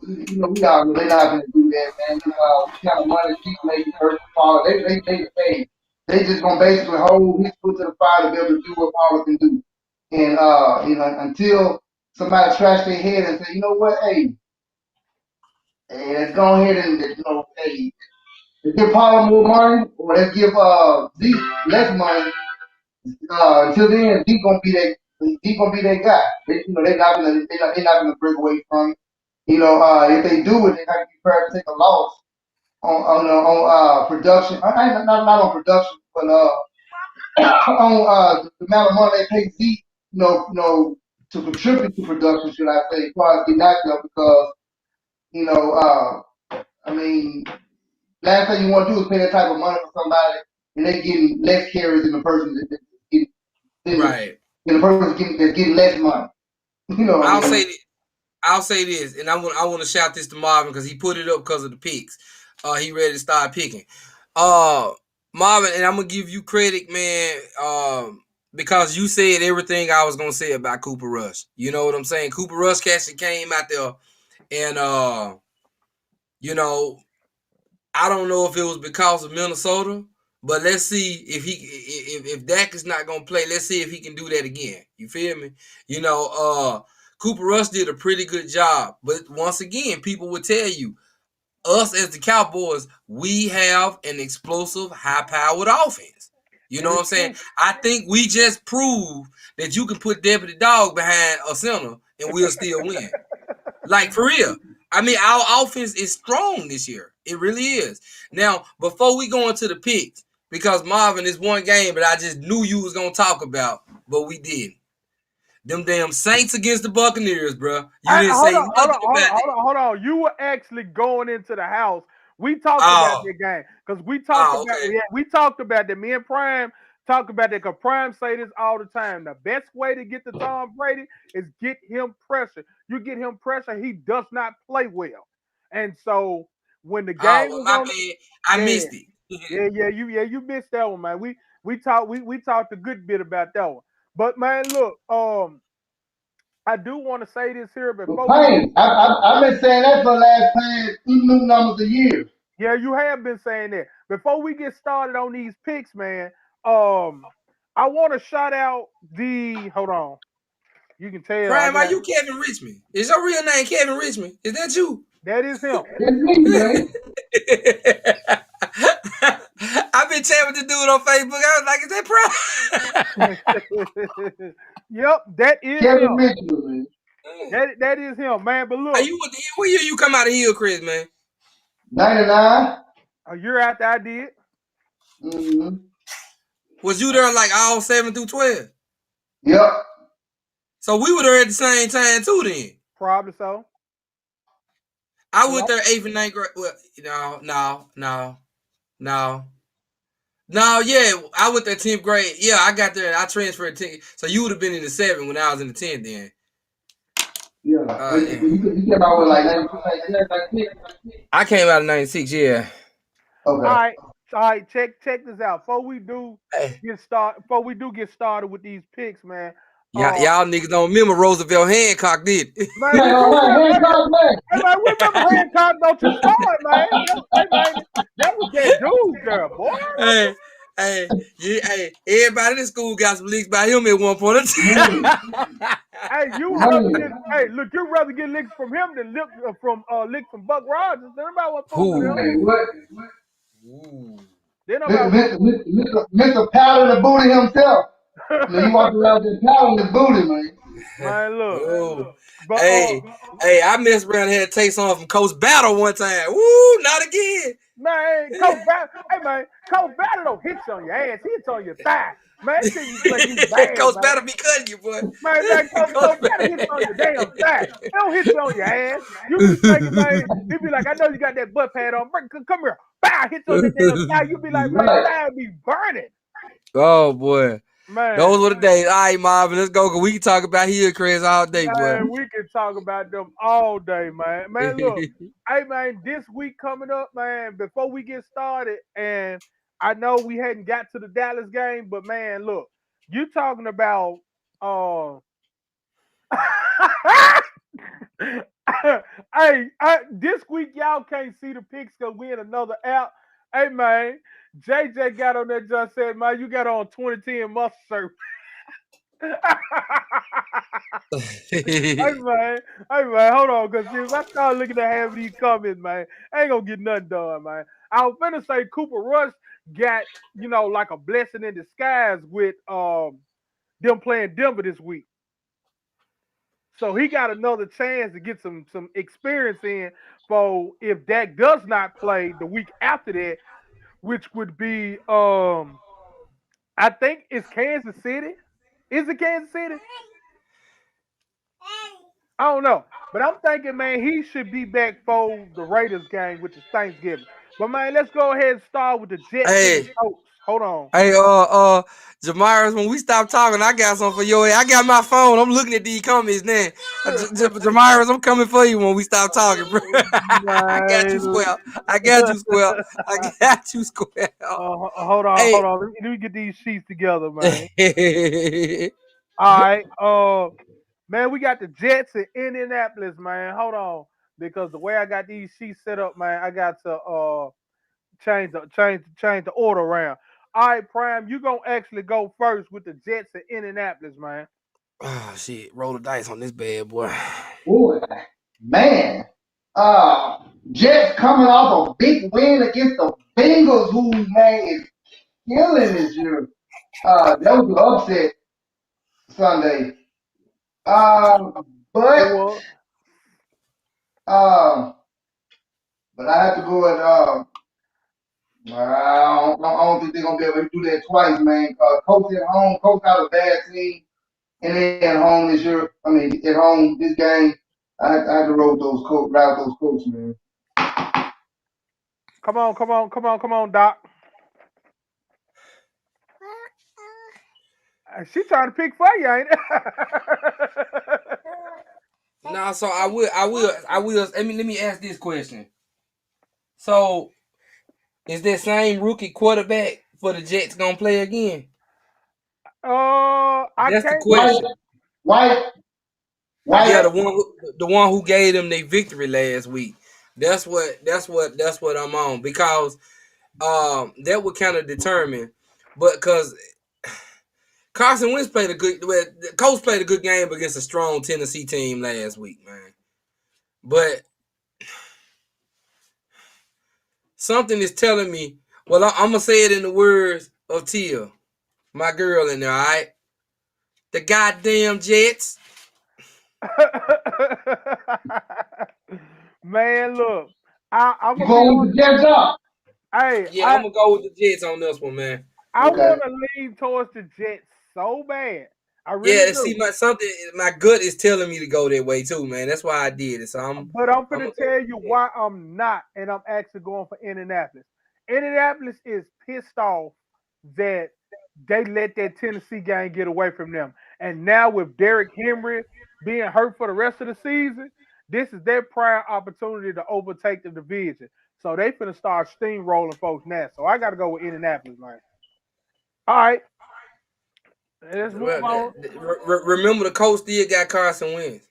we all know they're not going to do that, man. What kind of money Zeke making versus Paula? They pay. They just gonna basically hold his foot to the fire to be able to do what Paula can do. And until somebody scratch their head and say, you know what, hey, let's go ahead and hey, let's give Paula more money, or let's give Zeke less money. Until then, Zeke gonna be that guy. They're not gonna break away from it. If they do it, they have to be prepared to take a loss on production. Not on production, but on the amount of money they pay Zeke, to contribute to production, should I say, as far as getting out there, because I mean, last thing you want to do is pay that type of money for somebody and they getting less carries than the person that's getting right. Than the person that's getting less money. I'll say this, and I want to shout this to Marvin because he put it up because of the picks. He ready to start picking. Marvin, and I'm gonna give you credit, man, because you said everything I was gonna say about Cooper Rush. You know what I'm saying? Cooper Rush actually came out there, and I don't know if it was because of Minnesota, but let's see if Dak is not gonna play. Let's see if he can do that again. You feel me? Cooper Rush did a pretty good job, but once again, people would tell you, us as the Cowboys, we have an explosive, high-powered offense. You know what I'm saying? I think we just proved that you can put Deputy Dog behind a center and we'll still win. Like, for real. I mean, our offense is strong this year. It really is. Now, before we go into the picks, because Marvin is one game that I just knew you was going to talk about, but we didn't. Them damn Saints against the Buccaneers, bro. You didn't say nothing about it. Hold on. You were actually going into the house. We talked about Oh, that game because we talked about okay. we talked about that. Me and Prime talked about that because Prime say this all the time. The best way to get to Tom Brady is get him pressure. You get him pressure, he does not play well. And so when the Oh, game well, was my on, bad. I yeah, missed it. you missed that one, man. We talked a good bit about that one. But man, look, I do want to say this here But before we get. Payne, I've been saying that for the last new numbers of years. Yeah, you have been saying that. Before we get started on these picks, man, um, I want to shout out the. Hold on, you can tell I Prime, are got you Kevin Richmond? Is your real name Kevin Richmond? Is that you? that is him. That's me, man. I've been chatting with the dude on Facebook. I was like, is that Prime? Yep, that is Kevin him. Mitchell, man. That is him, man. But Are look, you what year you come out of Hillcrest, man? 99. a year after I did, Mm-hmm. Was you there like all 7 through 12? Yep. So we were there at the same time too then. probably so. I went Yep. there 8th and 9th grade. Well, no, yeah. I went there 10th grade. Yeah, I got there. I transferred 10th. So you would have been in the 7th when I was in the 10th then. Yeah. Yeah. You came out with like 92, 96. I came out of 96, yeah. Okay. All right. Check this out. Before we do Hey, get started with these picks, man. y'all niggas don't remember Roosevelt Hancock, did it? Man, Man, we all do right, remember. Hancock, man. Hey, man, we remember Hancock. Don't you start, man. Hey, man, that was that dude there, boy. Hey, everybody in the school got some leaks by him at one point in Man, time. Hey, man. look, you'd rather get licks from him than licks from Buck Rodgers. Nobody want to fool with him. Man, what? Ooh. Then nobody want Mr. Powder the booty himself. You know, he walked around with powder the booty, man. man, look. Oh. But Hey, I messed around and had to take some from Coach Battle one time. Woo, not again. man, Coach Battle don't hit you on your ass. He hits on your thigh. Man, that shit you like you bad, Coach man. Battle be cutting you, boy. Man, Coach Battle hits on your damn thigh. He don't hit you on your ass. You be thinking, man, he be like, I know you got that butt pad on. Come here. Bow, hit you on that damn thigh. You be like, man, Right. thigh be burning. Oh boy. Man. Those were the days. All right, Marvin, let's go. Cause we can talk about Hillcrest all day, boy. Man, we can talk about them all day, man. Man, look, hey, man, this week coming up, man, before we get started, and I know we hadn't got to the Dallas game, but man, look, you talking about, hey, this week y'all can't see the picks because we in another app. Hey, man, JJ got on that just said, man, you got on 2010 muscle shirt. Hey man, hold on, cause if I start looking at half of these comments, man, I ain't gonna get nothing done, man. I was finna say Cooper Rush got, like a blessing in disguise with them playing Denver this week. So he got another chance to get some experience in for if Dak does not play the week after that, which would be I think it's Kansas City. Is it Kansas City? I don't know. But I'm thinking, man, he should be back for the Raiders game, which is Thanksgiving. But man, let's go ahead and start with the Jets and the Colts. Hold on. Hey, Jamiris, when we stop talking, I got something for your ass. I got my phone. I'm looking at these comments now. Jamiris, I'm coming for you when we stop talking, bro. I got you, Square. I got you, Square. Hold on, Hey. hold on. Let me get these sheets together, man. All right. Man, we got the Jets in Indianapolis, man. Hold on. Because the way I got these sheets set up, man, I got to change the order around. All right, Prime, you gonna actually go first with the Jets in Indianapolis, man. Oh shit! Roll the dice on this bad boy. Boy, man. Jets coming off a big win against the Bengals, who, man, is killing this year. That was an upset Sunday. It But was. but I have to go and I don't think they're gonna be able to do that twice, man. Coach at home, coach out a bad team. And then at home this year, at home this game, I had to roll those route those coats, man. Come on, Doc. She trying to pick for you, ain't it? Nah, so I will. Let me ask this question. So, is that same rookie quarterback for the Jets gonna play again? I That's the can't. question. White. Yeah, the one who gave them their victory last week. That's what I'm on, because that would kind of determine, but because Carson Wentz played the Colts played a good game against a strong Tennessee team last week, man. But something is telling me. Well, I'm gonna say it in the words of Tia, my girl in there. All right, the goddamn Jets. Man, look, I'm You gonna be going on. with the Jets up? Hey, Yeah, I'm gonna go with the Jets on this one, man. I Okay. want to lean towards the Jets so bad. I really Yeah, do. see, my gut is telling me to go that way too, man. That's why I did it. So But I'm I'm gonna gonna go tell with you the Jets. why I'm not, and I'm actually going for Indianapolis. Indianapolis is pissed off that they let that Tennessee game get away from them, and now with Derrick Henry being hurt for the rest of the season, this is their prime opportunity to overtake the division. So they finna start steamrolling folks now. So I got to go with Indianapolis, man. All right, let's move Well, on. remember the coach still got Carson Wentz.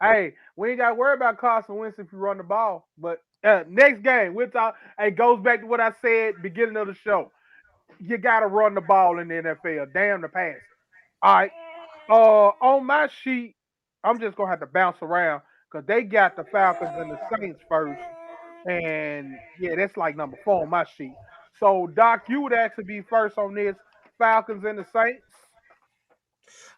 Hey, we ain't got to worry about Carson Wentz if you run the ball. But next game, we'll talk. It goes back to what I said beginning of the show. You got to run the ball in the NFL. Damn the pass. All right. On my sheet, I'm just gonna have to bounce around because they got the Falcons and the Saints first, and yeah, that's like number 4 on my sheet. So Doc, you would actually be first on this Falcons and the Saints.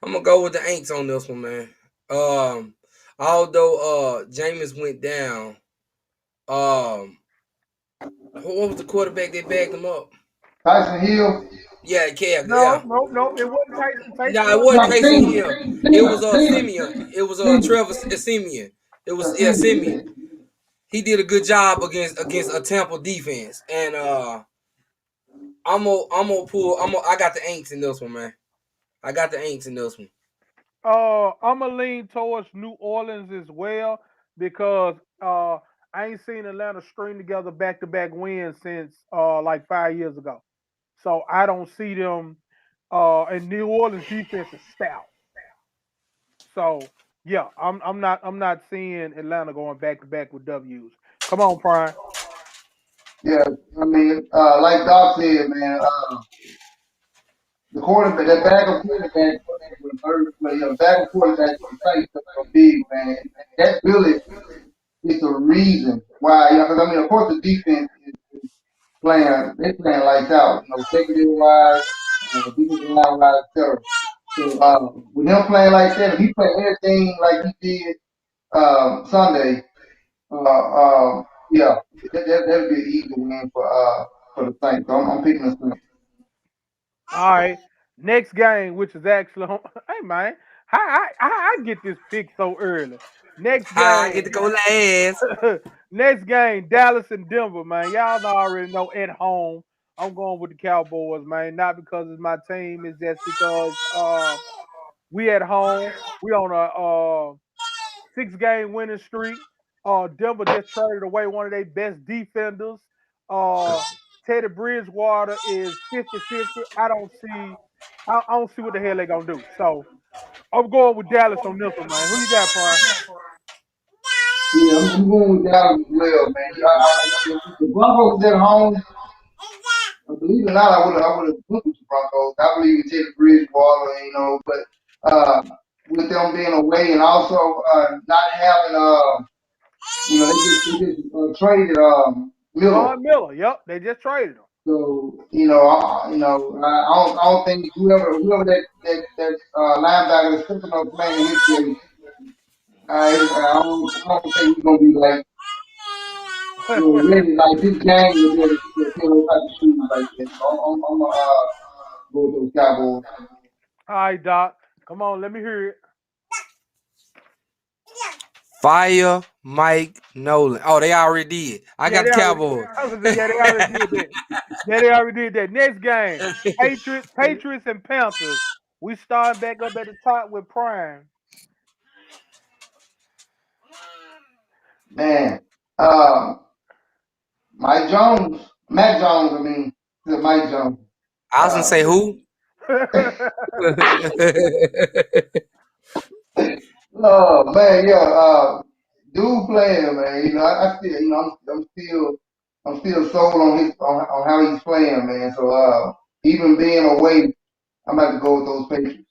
I'm gonna go with the Aints on this one, man. Um, although Jameis went down, what was the quarterback that backed him up? Tyson Hill. Yeah, Kev, No, yeah. no, no, it wasn't Tyson. Tyson No, it wasn't wasn't No, back. Taysom Seaman. Hill. It was Seaman. Seaman. Simeon. It was Seaman. Trevor Simeon. It was Seaman. Simeon. He did a good job against a Tampa defense, and I got the Aints in this one, man. I got the Aints in this one. I'm gonna lean towards New Orleans as well because I ain't seen Atlanta string together back to back wins since like 5 years ago. So I don't see them. And New Orleans defense is stout. So yeah, I'm not seeing Atlanta going back to back with W's. Come on, Prime. Yeah, like Doc said, man, the quarterback, that backup quarterback for the third play, backup quarterback for the Saints is so big, man. That really is the reason why, because of course the defense is playing, they playing lights out, secondary wise, defensive line wise, etc. So with him playing like that, if he play everything like he did Sunday, yeah, that'd be an easy win for the Saints. So I'm picking the Saints. All right. Next game, which is actually hey man, how I get this pick so early? Next I get to game. go last. Next game, Dallas and Denver, man. Y'all already know at home. I'm going with the Cowboys, man. Not because it's my team, it's just because we at home. We on a 6-game winning streak. Denver just traded away one of their best defenders. Uh Teddy Bridgewater is 50-50. I don't see what the hell they gonna do. So I'm going with Dallas on this one, man. Who you got, Prime? Yeah, I'm going with Dallas as well, man. If the Broncos at home, believe it or not, I would have went with the Broncos. I believe in Teddy Bridgewater, but with them being away and also not having they just traded Miller. Von Miller. Yep, they just traded him. So I don't think whoever that linebacker is stepping up playing in his place, I don't think he's gonna be like ready like this game will be able to fill those type of shoes like that. So I'm gonna go with those Cowboys. All right, Doc. Come on, let me hear it. Fire Mike Nolan. Oh, they already did. I Yeah, got the they already. Cowboys. I was gonna say, yeah, they already did that. Yeah, they already did that. Next game, Patriots and Panthers. We start back up at the top with Prime. Man, Mac Jones, I mean, Mike Jones. I was gonna say who? Oh man, yeah, dude playing, man. You know, I still, you know, I'm still sold on on how he's playing, man. So, even being away, I'm about to go with those Patriots.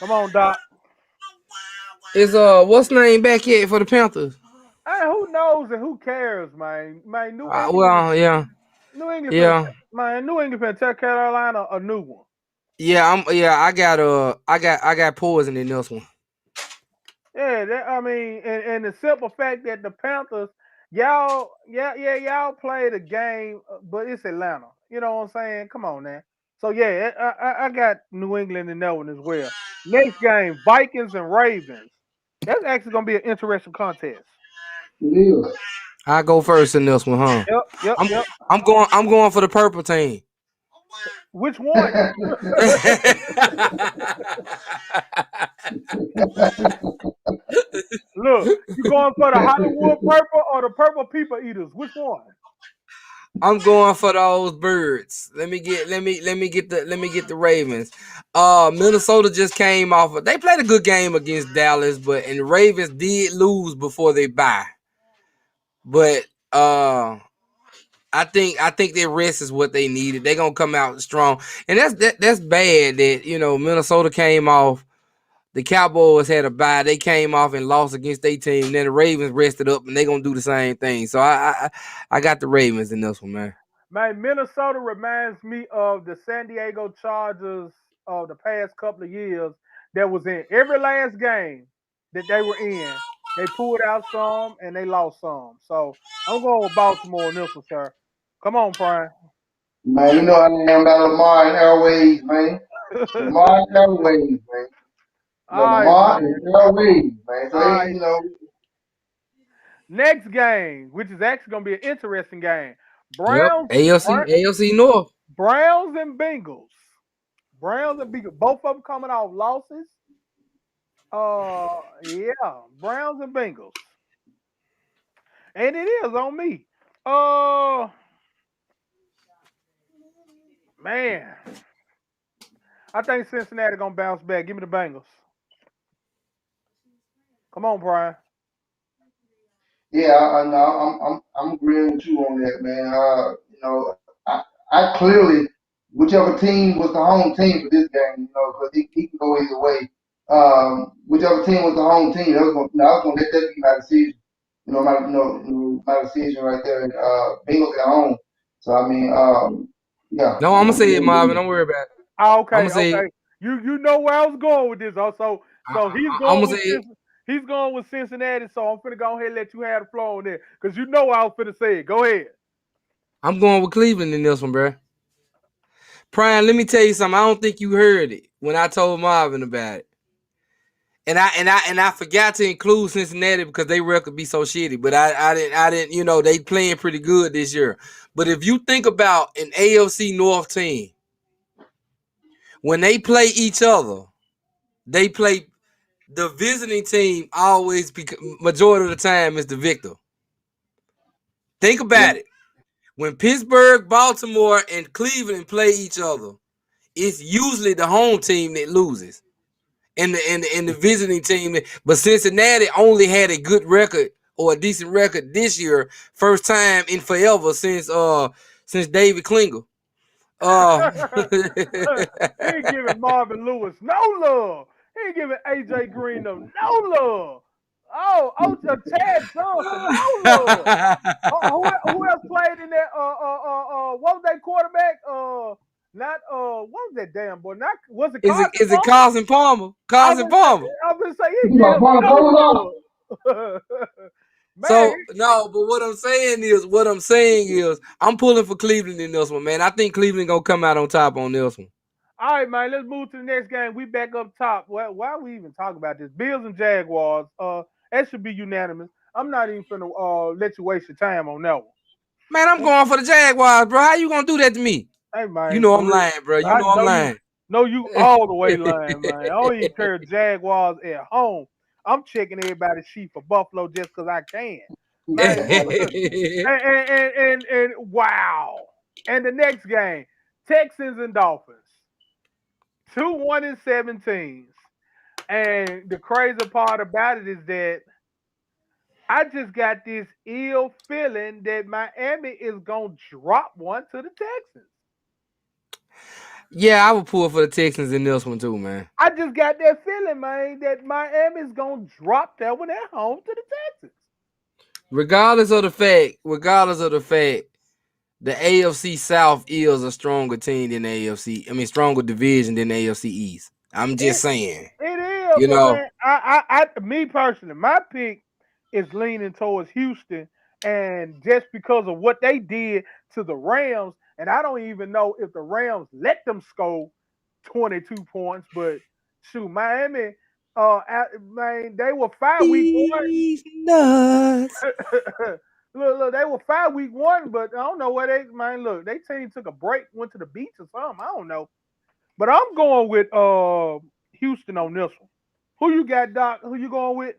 Come on, Doc. Is what's name back yet for the Panthers? Hey, who knows and who cares, man? Man, Well, yeah, yeah, New England finna tell Carolina a new one. yeah. I got poison in this one. Yeah, I mean, and the simple fact that the Panthers, y'all play the game, but it's Atlanta. You know what I'm saying? Come on, man. So yeah, I got New England in that one as well. Next game, Vikings and Ravens. That's actually gonna be an interesting contest. It is. I go first in this one, huh? I'm Yep. I'm going for the purple team. Which one? Look, you going for the Hollywood purple or the purple people eaters? Which one? I'm going for those birds. Let me get the Ravens. Minnesota just came off. They played a good game against Dallas, but the Ravens did lose before they bye. But I think their rest is what they needed. They're gonna come out strong, and that's bad that Minnesota came off. The Cowboys had a bye. They came off and lost against their team. Then the Ravens rested up, and they're gonna do the same thing. So I got the Ravens in this one, man. Man, Minnesota reminds me of the San Diego Chargers of the past couple of years that was in every last game that they were in. They pulled out some and they lost some. So I'm going with Baltimore in this one, sir. Come on, Prime. Man, you know I am about Lamar and Airways, man. Lamar and Airways, man. You know, All right, Lamar man. and Airways, man. So All they, right. you know, Next game, which is actually going to be an interesting game. Yep, AFC North. Browns and Bengals. Browns and Bengals. Both of them coming off losses. Yeah, Browns and Bengals. And it is on me. Uh, man, I think Cincinnati gonna bounce back. Give me the Bengals. Come on, Brian. yeah, I know. I'm agreeing with you on that, man. You know, I clearly, whichever team was the home team for this game, you know, because he can go either way. Whichever team was the home team, I was gonna let that be my decision. My decision right there. Bengals at home. So I mean, yeah, No, I'm gonna say it, Marvin. Don't worry about it. Ah, I'm okay, gonna say it. okay. You know where I was going with this. Also, so I'm gonna say it. He's going with Cincinnati. So I'm finna go ahead and let you have the floor on there because you know I was finna say it. Go ahead. I'm going with Cleveland in this one, bro. Prime, let me tell you something. I don't think you heard it when I told Marvin about it. And I forgot to include Cincinnati because they record be so shitty. But I didn't they playing pretty good this year. But if you think about an AFC North team, when they play each other, they play the visiting team always majority of the time is the victor. Think yeah, about it. When Pittsburgh, Baltimore, and Cleveland play each other, it's usually the home team that loses. And the visiting team. But Cincinnati only had a good record or a decent record this year. First time in forever since David Klinger. He ain't giving Marvin Lewis no love. He ain't giving AJ Green no love. Oh, Chad Johnson, no love. Who else played in that? What was that quarterback? Not what was that damn boy? Not was it Carson Is it Palmer? Carson Palmer? Carson Palmer. I've been saying he you gave know, him Bola. no love. Man, So no, but what I'm saying is I'm pulling for Cleveland in this one, man. I think Cleveland gonna come out on top on this one. All right, man. Let's move to the next game. We back up top. Well, why are we even talking about this? Bills and Jaguars. That should be unanimous. I'm not even finna let you waste your time on that one. Man, I'm going for the Jaguars, bro. How you gonna do that to me? Hey, You man, know for I'm real. lying, bro. You I know I'm know lying. you all the way lying, man. I don't even care Jaguars at home. I'm checking everybody's sheet for Buffalo just because I can. Man, and wow. And the next game, Texans and Dolphins. 2-1-17. And the crazy part about it is that I just got this ill feeling that Miami is gonna drop one to the Texans. Yeah, I would pull for the Texans in this one too, man. I just got that feeling, man, that Miami's gonna drop that one at home to the Texans. Regardless of the fact, the AFC South is a stronger team than the AFC. I mean, stronger division than the AFC East. I'm just saying. It is, You but know, man, me personally, my pick is leaning towards Houston, and just because of what they did to the Rams, and I don't even know if the Rams let them score 22 points, but shoot, Miami, man, they were 5 week one. these nuts. Look, they were 5 week one, but I don't know where they, man. Look, they team took a break, went to the beach or something. I don't know, but I'm going with Houston on this one. Who you got, Doc? Who you going with?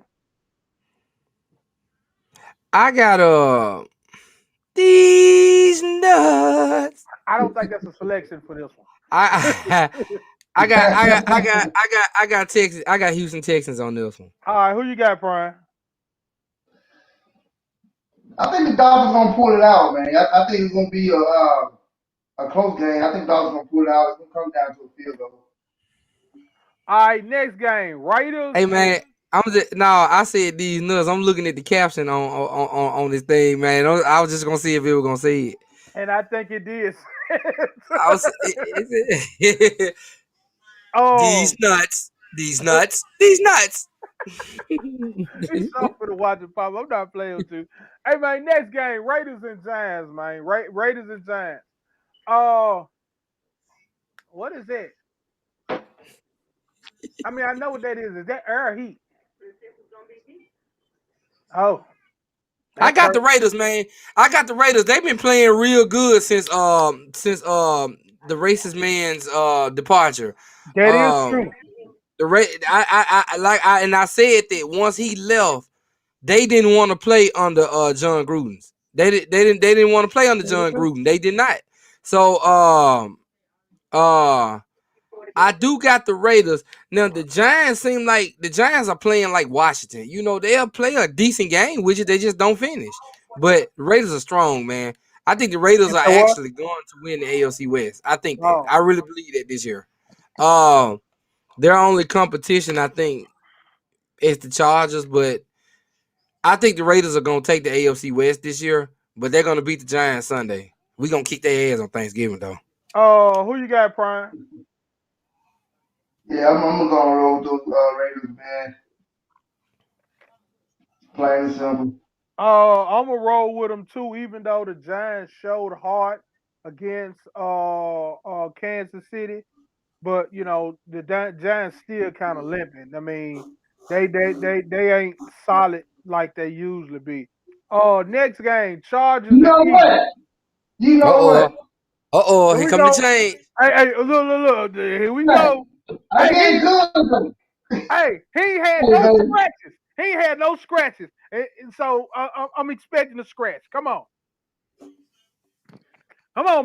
I got these nuts. I don't think that's a selection for this one. I I got Texas. I got Houston Texans on this one. All right, who you got, Brian? I think the Dolphins gonna pull it out, man. I think it's gonna be a close game. I think the Dolphins gonna pull it out. It's gonna come down to a field goal. All right, next game, Raiders Hey and man, I said these nuts. I'm looking at the caption on this thing, man. I was just gonna see if it was gonna say it. I think it is. I was Oh, these nuts. he's so for the watching pop. I'm not playing with you. Hey man, next game, Raiders and Giants, man. Raiders and Giants. Oh, what is that? I mean, I know what that is. Is that air or heat? Oh, I that's got the crazy. Raiders, man. I got the Raiders. They've been playing real good since the racist man's departure. That is Um true. the I said that once he left, they didn't want to play under John Gruden's. They didn't want to play under John Gruden. They did not. So uh I do got the Raiders. Now the Giants seem like the Giants are playing like Washington. You know, they'll play a decent game, which they just don't finish. But Raiders are strong, man. I think the Raiders You are know what? actually going to win the AFC West. I think that. Oh, I really believe that this year. Um, their only competition, I think, is the Chargers, but I think the Raiders are going to take the AFC West this year, but they're going to beat the Giants Sunday. We're going to kick their ass on Thanksgiving, though. who you got, Prime? Yeah, I'm gonna roll with those Raiders, man. Plain and simple. I'm gonna roll with them too, even though the Giants showed heart against Kansas City, but you know the Giants still kind of limping. I mean, they ain't solid like they usually be. Next game, Chargers You and know Eagles. what? You Uh know oh. what? Uh-oh, Here here we come the go. change. Hey, look, here we Hey, go. I Hey, get good. he ain't had Hey, no baby. scratches. He ain't had no scratches, and so I'm expecting a scratch. Come on,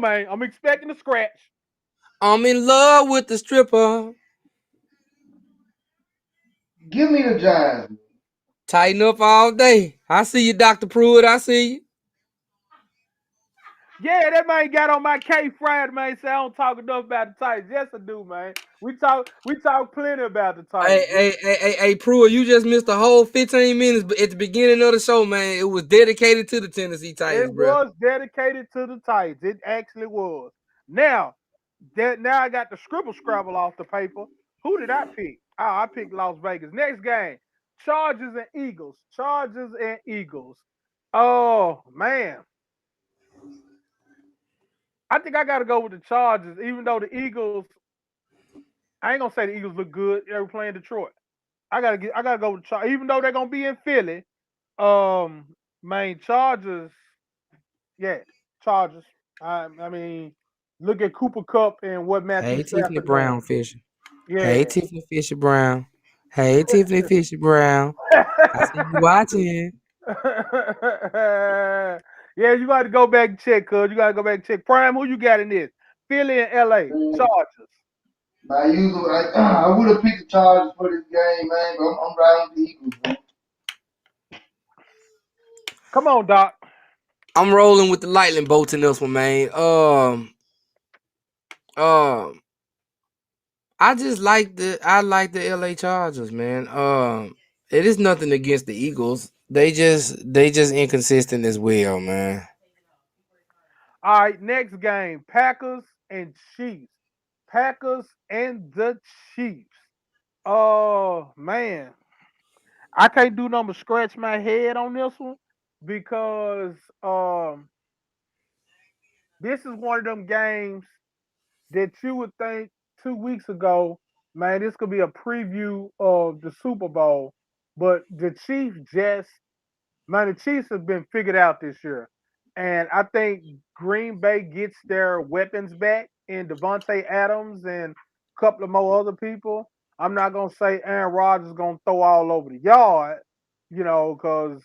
man. I'm expecting a scratch. I'm in love with the stripper. Give me the Giants. Tighten up all day. I see you, Dr. Pruitt. I see you. Yeah, that man got on my K Friday, man. Say I don't talk enough about the Titans. Yes, I do, man. We talk plenty about the Hey, Titans. hey, hey, hey, hey, Pruitt, you just missed a whole 15 minutes at the beginning of the show, man. It was dedicated to the Tennessee Titans, It bro. was dedicated to the Titans. It actually was. Now, now I got the scribble scrabble off the paper. Who did I pick? Oh, I picked Las Vegas. Next game, Chargers and Eagles. Chargers and Eagles. Oh man, I think I got to go with the Chargers, even though the Eagles I ain't gonna say the Eagles look good. They were playing Detroit. I gotta go with Chargers. Even though they're gonna be in Philly, main Chargers, yeah, Chargers. I mean, look at Cooper Cup and what Matthew Hey, Tiffany Stafford doing. Brown Fisher. Hey, Yeah. Tiffany Fisher Brown. Hey, Tiffany Fisher Brown. I see you watching. Yeah, you got to go back and check, cuz. You got to go back and check. Prime, who you got in this? Philly and LA. Man, Chargers. I would have picked the Chargers for this game, man, but I'm riding with the Eagles, man. Come on, Doc. I'm rolling with the lightning bolts in this one, man. Um, I like the LA Chargers, man. It is nothing against the Eagles. They just inconsistent as well, man. All right, next game. Packers and Chiefs. Packers and the Chiefs. Oh, man. I can't do nothing but scratch my head on this one because this is one of them games that you would think 2 weeks ago, man, this could be a preview of the Super Bowl. But the Chiefs the Chiefs have been figured out this year. And I think Green Bay gets their weapons back in Devontae Adams and a couple of more other people. I'm not going to say Aaron Rodgers is going to throw all over the yard, because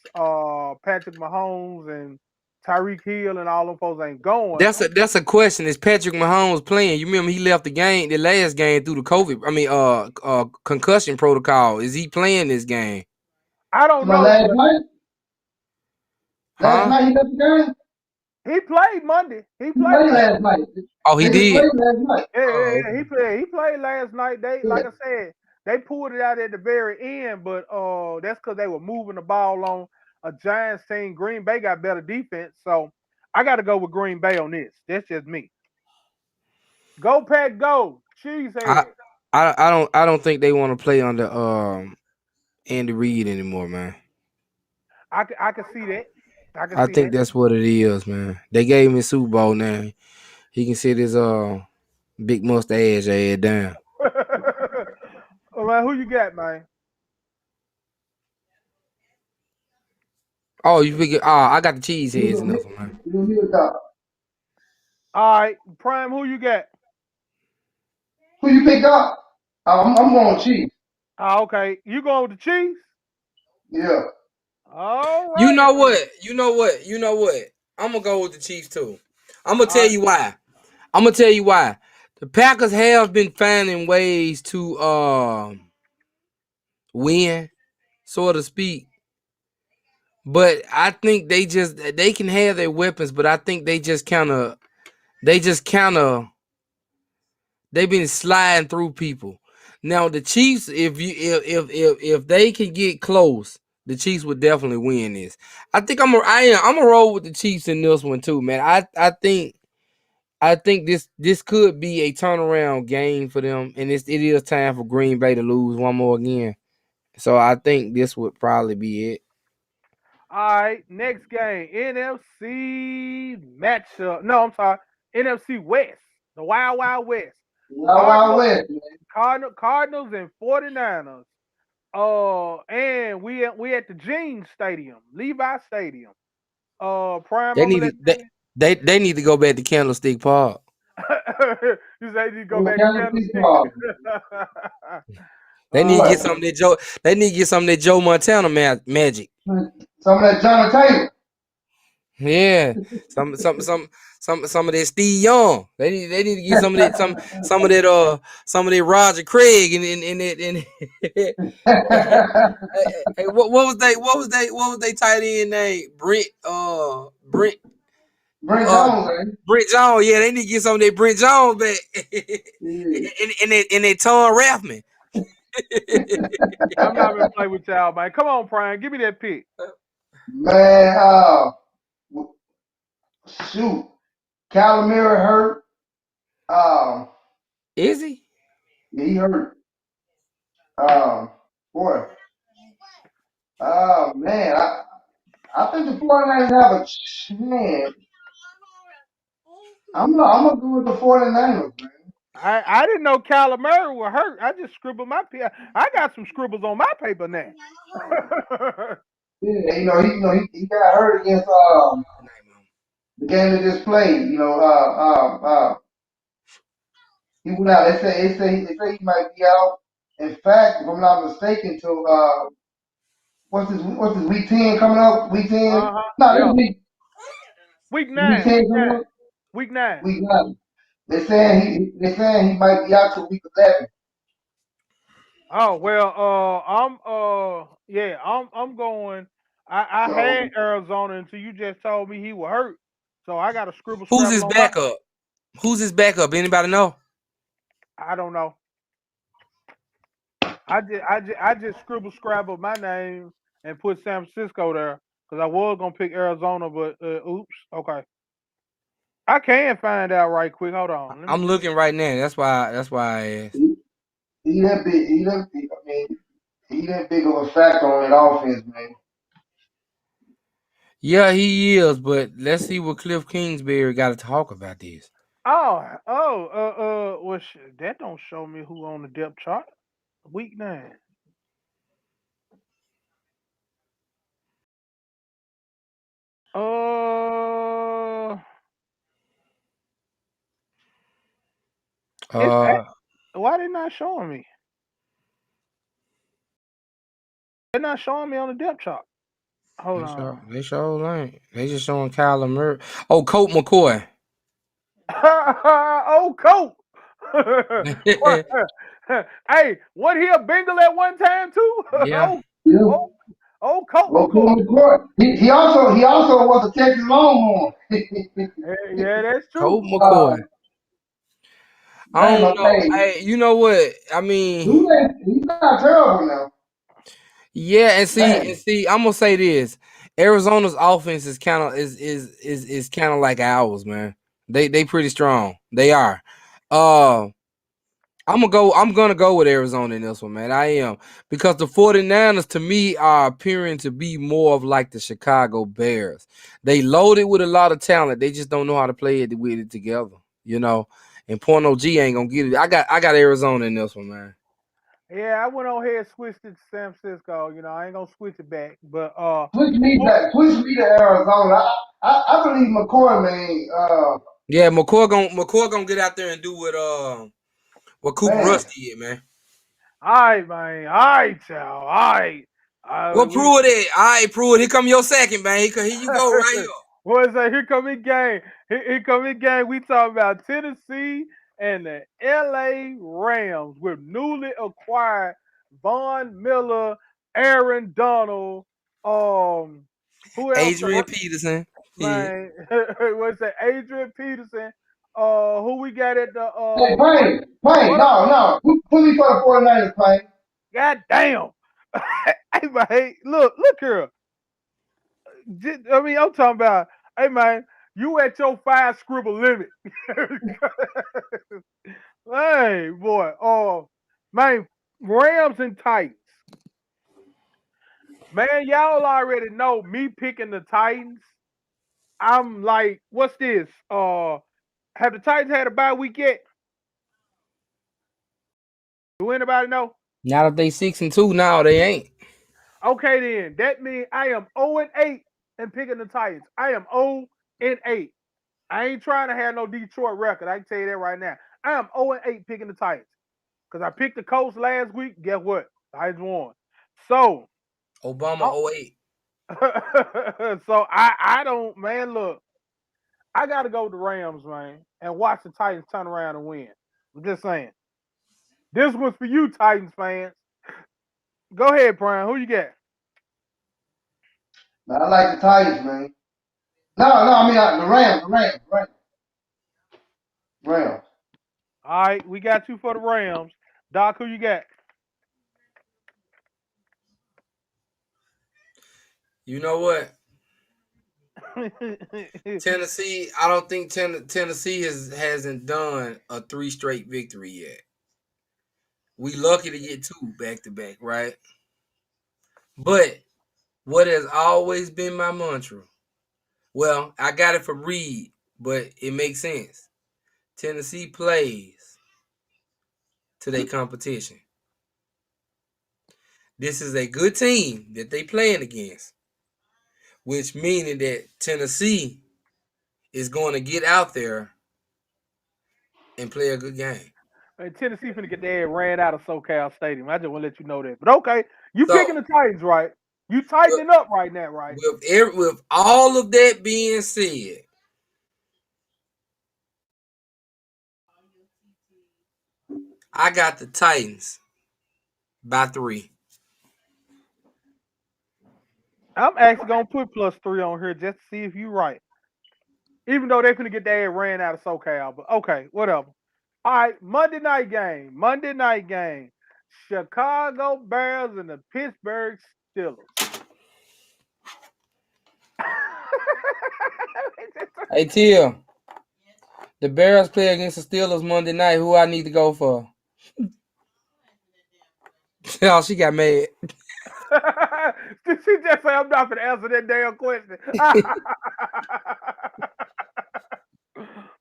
Patrick Mahomes and Tyreek Hill and all them folks ain't going. That's a question. Is Patrick Mahomes playing? You remember he left the last game through the concussion protocol. Is he playing this game? I don't My know, last but night, last Huh? night he left the game. he played Monday. He He played played last. last night. Oh, he They just did. played last night. Yeah, Oh, yeah, yeah. He played last night. They Yeah. like I said, they pulled it out at the very end, but that's because they were moving the ball on a Giants team. Green Bay got better defense, so I got to go with Green Bay on this. That's just me. Go Pack, go I Cheesehead. I don't think they want to play under Andy Reid anymore, man. I can see that. I can I see think that's what it is, man. They gave him his Super Bowl now. He can sit his big mustache ass down. that. All right, who you got, man? Oh, you figure? I got the cheese You heads gonna enough, hit, man. you gonna hit the top. All right, Prime, who you got? Who you picked up? I'm going Chiefs. Okay, you going with the Chiefs? Yeah. All You right, know then. what? You know what? You know what? I'm gonna go with the Chiefs too. I'm gonna All tell right. you why. I'm gonna tell you why. The Packers have been finding ways to win, so to speak. But I think they can have their weapons, but I think they just kind of they've been sliding through people. Now the Chiefs, if they can get close, the Chiefs would definitely win this. I think I'm a roll with the Chiefs in this one too, man. I think this could be a turnaround game for them, and it is time for Green Bay to lose one more again. So I think this would probably be it. All right, next game, NFC matchup. No, I'm sorry, NFC West, the Wild Wild West. Wild Wild Cardinals, West, man. Cardinals and 49ers. And we at the Gene Stadium, Levi Stadium. Prime, They I'm gonna need let to, they need to go back to Candlestick Park. you say you go I'm a back to Kansas City Candlestick. Chargers. They need to uh, get some of that Joe. They need to get some of that Joe Montana magic. Some of that Jonathan Taylor. Yeah, some of that Steve Young. They need to get some of that some of that Roger Craig and hey, what was they tight end name? Brent Brent uh Jones, man. Brent Jones. Yeah, they need to get some of that Brent Jones back. Yeah. and that Tom Rathman. I'm not gonna play with y'all, man. Come on, Prime, give me that pick. Man, shoot. Calamari hurt. Um, Is he? yeah, he hurt. Boy. Man, I think the 49ers have a chance. I'm gonna go with the 49ers, man. I didn't know Kyler Murray was hurt. I just scribbled my I got some scribbles on my paper now. Yeah, he got hurt against the game they just played. He went out. They say he might be out. In fact, if I'm not mistaken, till what's his week 10 coming up? Week 10? Uh-huh. No, Yeah. week Week week 9. 10 coming up. Week 9. Week 9. They saying he might be out till week 11. Oh well, I'm going. I had So Arizona until you just told me he was hurt, so I got to scribble Who's scrabble his on my. backup? Who's his backup? Anybody know? I don't know. I just scribble scrabble my name and put San Francisco there because I was gonna pick Arizona, but oops. Okay, I can find out right quick. Hold on, let me I'm see. looking right now. That's why I asked. he that big. He that big. I mean, he that big of a factor on that offense, man. Yeah, he is, but let's see what Cliff Kingsbury got to talk about this. Well, that don't show me who on the depth chart. Week 9. Uh, it's why they not showing me? They're not showing me on the depth chart. Hold on. They show ain't. They just showing Kyler Murray. Oh, Colt McCoy. Oh, Colt. Hey, wasn't he a Bengal at one time too? Yeah. Yeah. Oh, Colt Well, McCoy. Cool McCoy. He also was a Texas Longhorn. Yeah, that's true. Colt McCoy. I Man, don't know. okay. Hey, you know what? I mean, He's not terrible now. yeah, Man. I'm gonna say this. Arizona's offense is kind of is kind of like ours, man. They pretty strong. They are. Uh I'm gonna go with Arizona in this one, man. I am. Because the 49ers to me are appearing to be more of like the Chicago Bears. They loaded with a lot of talent. They just don't know how to play it with it together, you know. And Point OG ain't gonna get it. I got Arizona in this one, man. Yeah, I went on here and switched it to San Francisco. I ain't gonna switch it back, but Switch me to Arizona. I believe McCoy, man. Yeah, McCoy gonna get out there and do what Cooper Man. Rush did, man. all right, man, all right, y'all, all right. What We Pruitt it? All right, Pruitt. Here come your second, man. Here you go, right here. What is that? Here come his game. Here come his game. We talking about Tennessee and the LA Rams with newly acquired Von Miller, Aaron Donald, who else? Adrian Peterson. Yeah. Man, what's that? Adrian Peterson. Who we got at the Hey, Payne. what? No. Put me for the 49ers, Payne. God damn. Hey man, look here. I'm talking about, hey man, you at your 5 scribble limit. Hey boy, man, Rams and Titans. Man, y'all already know me picking the Titans. I'm like, what's this? Have the Titans had a bye week yet? Do anybody know? Now that they 6-2, now they ain't. Okay then, that means I am 0-8 and picking the Titans. I am 0-8. I ain't trying to have no Detroit record. I can tell you that right now. I am 0-8 picking the Titans. Because I picked the Colts last week. Guess what? Titans won. So, Obama 08. so I don't, man, look. I got to go with the Rams, man, and watch the Titans turn around and win. I'm just saying. This one's for you, Titans fans. Go ahead, Brian. Who you got? Man, I like the Titans, man. No, I mean the Rams. All right, we got you for the Rams. Doc, who you got? You know what? Tennessee, I don't think Tennessee hasn't done a 3 straight victory yet. We lucky to get 2 back to back, right? But what has always been my mantra? Well, I got it from Reed, but it makes sense. Tennessee plays to their competition. This is a good team that they playing against, which meaning that Tennessee is going to get out there and play a good game. And Tennessee finna get their ass ran out of SoCal Stadium. I just want to let you know that. But okay, you So- picking the Titans, right? You tightening up right now, right? With all of that being said, I got the Titans by 3. I'm actually gonna put +3 on here just to see if you right. Even though they finna get their ass ran out of SoCal, but okay, whatever. All right, Monday night game. Chicago Bears and the Pittsburgh Steelers. Hey, Tia, the Bears play against the Steelers Monday night. Who I need to go for? Oh, she got mad. She just say I'm not gonna answer that damn question.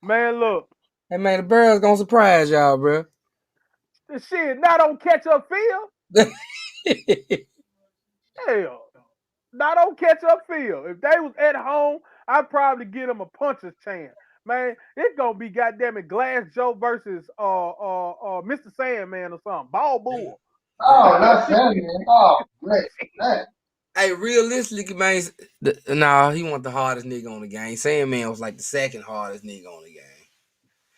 Man, look. Hey, man, the Bears gonna surprise y'all, bro. The shit not on catch up field. Hell. Not on catch up field. If they was at home, I'd probably give them a puncher's chance. Man, it's gonna be goddamn it Glass Joe versus Mr. Sandman or something. Ball bull. Oh, not Sandman. Oh, great. Man. Hey, realistically, man, nah, he wasn't the hardest nigga on the game. Sandman was like the second hardest nigga on the game.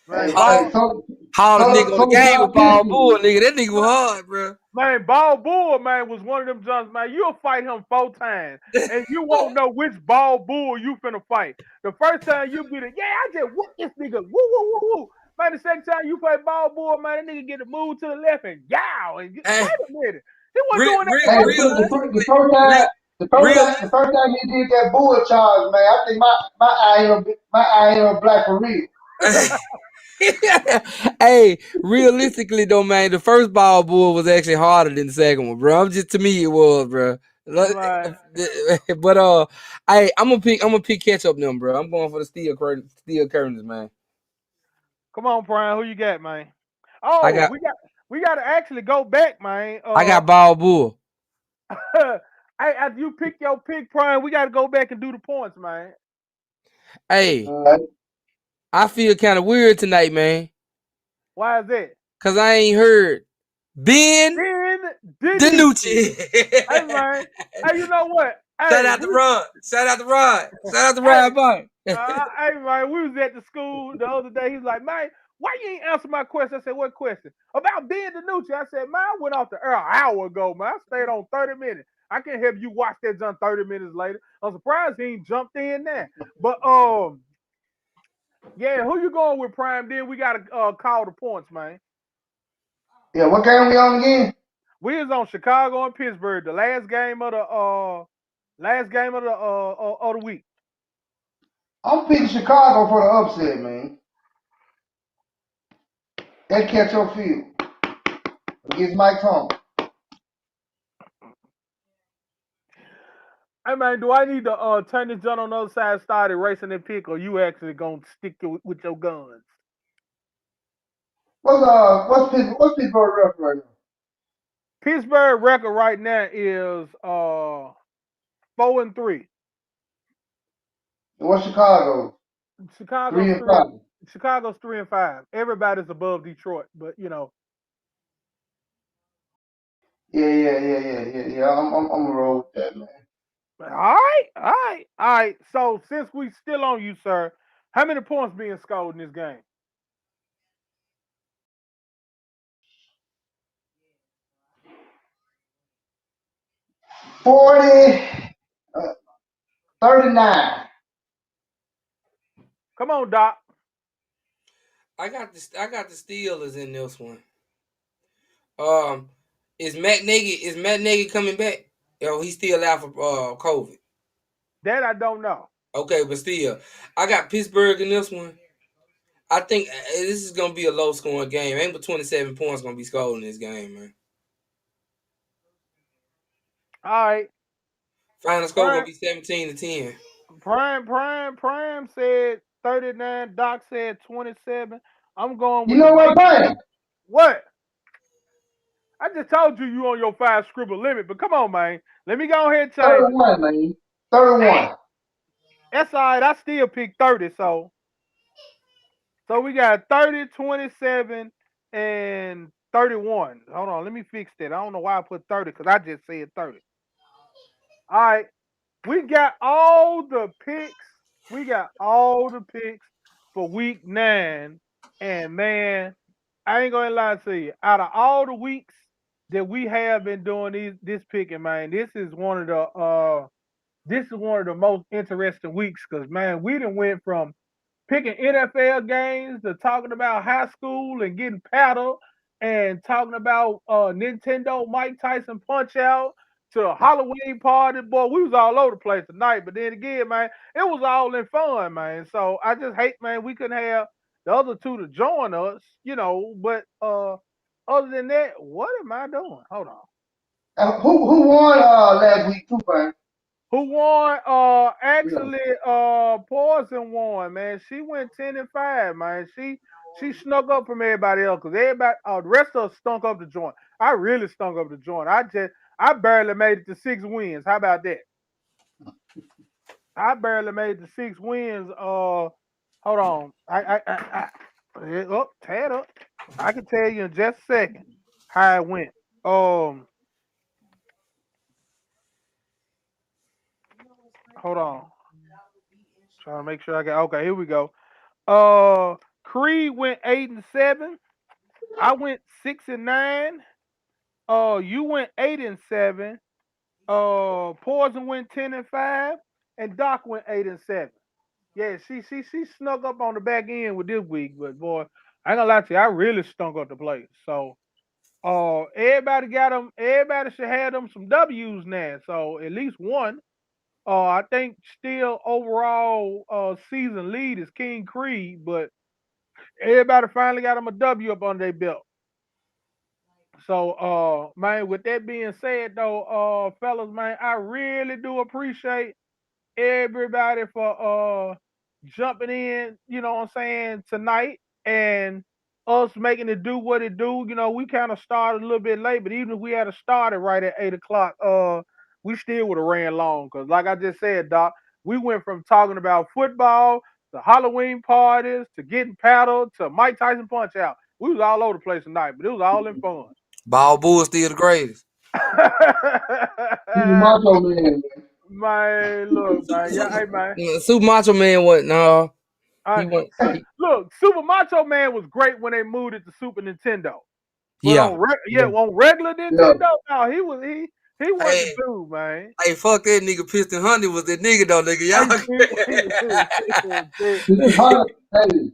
Man, Hey, Hardest nigga on the game was Ball Bull, nigga. nigga. That nigga was hard, bro. Man, Ball Bull, man, was one of them jumps, man. You'll fight him 4 times, and you won't know which Ball Bull you finna fight. The first time you be I just whoop this nigga, woo, woo, woo, woo. Man, the second time you play Ball Bull, man, that nigga get to move to the left and yow. And wait a minute. He wasn't doing that. The first time he did that bull charge, man, I think my eye ain't on black for real. Hey, realistically though, man, the first Ball Bull was actually harder than the second one, bro. To me it was, bro. Right. But I'm gonna pick catch up them, bro. I'm going for the steel curtains, man. Come on, Brian, who you got, man? Oh, we got to actually go back, man. I got Ball Bull. After you pick your pick, Brian, we got to go back and do the points, man. Hey, I feel kind of weird tonight, man. Why is that? Cause I ain't heard Ben DiNucci. Hey, man. Hey, you know what? Hey, Shout out to Rod. Shout out to Rod Boy. Hey, man, we was at the school the other day. He was like, man, why you ain't answer my question? I said, what question? About Ben DiNucci. I said, man, I went off the air an hour ago, man. I stayed on 30 minutes. I can't help you watch that jump 30 minutes later. I'm surprised he ain't jumped in there. But, yeah, who you going with, Prime? Then we got to call the points, man. Yeah, what game we on again? We is on Chicago and Pittsburgh, the last game of the week. I'm picking Chicago for the upset, man. That catch up field against Mike Thomas. Hey man, do I need to turn this gun on the other side, start erasing that pick, or you actually gonna stick with your guns? What's Pittsburgh record right now? Pittsburgh record right now is 4-3. And what's Chicago? Chicago's 3-5. Chicago's 3-5. Everybody's above Detroit, but you know. Yeah. I'm gonna roll with that, man. All right. So since we still on you, sir, how many points being scored in this game? 39. Come on, Doc. I got the Steelers in this one. Is Matt Nagy coming back? Yo, he's still out for COVID. That I don't know. Okay, but still, I got Pittsburgh in this one. I think this is gonna be a low scoring game. Ain't but 27 points gonna be scored in this game, man. All right. Final score gonna be 17-10. Prime said 39. Doc said 27. I'm going with You know what, Brian? What? I just told you on your 5 scribble limit, but come on, man. Let me go ahead and change it. 31, man. 31. That's all right. I still picked 30, so we got 30, 27, and 31. Hold on, let me fix that. I don't know why I put 30 because I just said 30. All right, we got all the picks. We got all the picks for week 9, and man, I ain't gonna lie to you. Out of all the weeks that we have been doing this picking, man, this is one of the most interesting weeks because man, we done went from picking NFL games to talking about high school and getting paddled and talking about Nintendo Mike Tyson Punch Out to a Halloween party. Boy, we was all over the place tonight. But then again, man, it was all in fun, man. So I just hate, man, we couldn't have the other two to join us, But other than that, what am I doing? Hold on. Who won last week too, man? Who won? Yeah. Actually, Poison won, man. She went 10-5, man. She snuck up from everybody else because the rest of us stunk up the joint. I really stunk up the joint. I barely made it to 6 wins. How about that? I barely made it to 6 wins. Hold on. Tad up. I can tell you in just a second how it went. Hold on. Trying to make sure I got. Okay, here we go. Creed went 8-7. I went 6-9. You went 8-7. Poison went 10-5, and Doc went 8-7. Yeah, she snuck up on the back end with this week, but boy, I ain't gonna lie to you, I really stunk up the place. So, everybody got them. Everybody should have them some W's now. So at least one. I think still overall season lead is King Creed, but everybody finally got them a W up on their belt. So, man, with that being said, though, fellas, man, I really do appreciate everybody for jumping in, you know what I'm saying, tonight and us making it do what it do. You know, we kind of started a little bit late, but even if we had started right at 8 o'clock, we still would have ran long. Cause like I just said, Doc, we went from talking about football to Halloween parties to getting paddled to Mike Tyson Punch Out. We was all over the place tonight, but it was all in fun. Ball Bull still the greatest. Super Macho Man. Man, look, man, yeah, hey, man. Super Macho Man wasn't. No, he Hey, went. look, Super Macho Man was great when they moved it to Super Nintendo, but Yeah. on regular Yeah. Nintendo, no, he was the Hey, dude, man. hey, fuck that nigga. Piston Honey was that nigga though, nigga. Mr. Hunter, hey,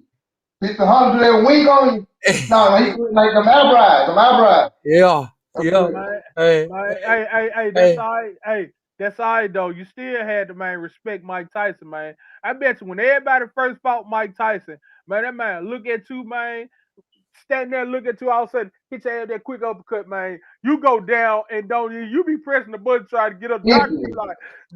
Mr. Hunter do that wink on you. No, he put like the Malbride, yeah, That's yeah. it. Hey, Hey, that's hey, all right. Hey, that's all right though. You still had to, man, respect Mike Tyson, man. I bet you when everybody first fought Mike Tyson, man, that man look at you, man. Standing there, look at you, all of a sudden, hit your head that quick uppercut, man. You go down and you be pressing the button trying to get up. Instantly.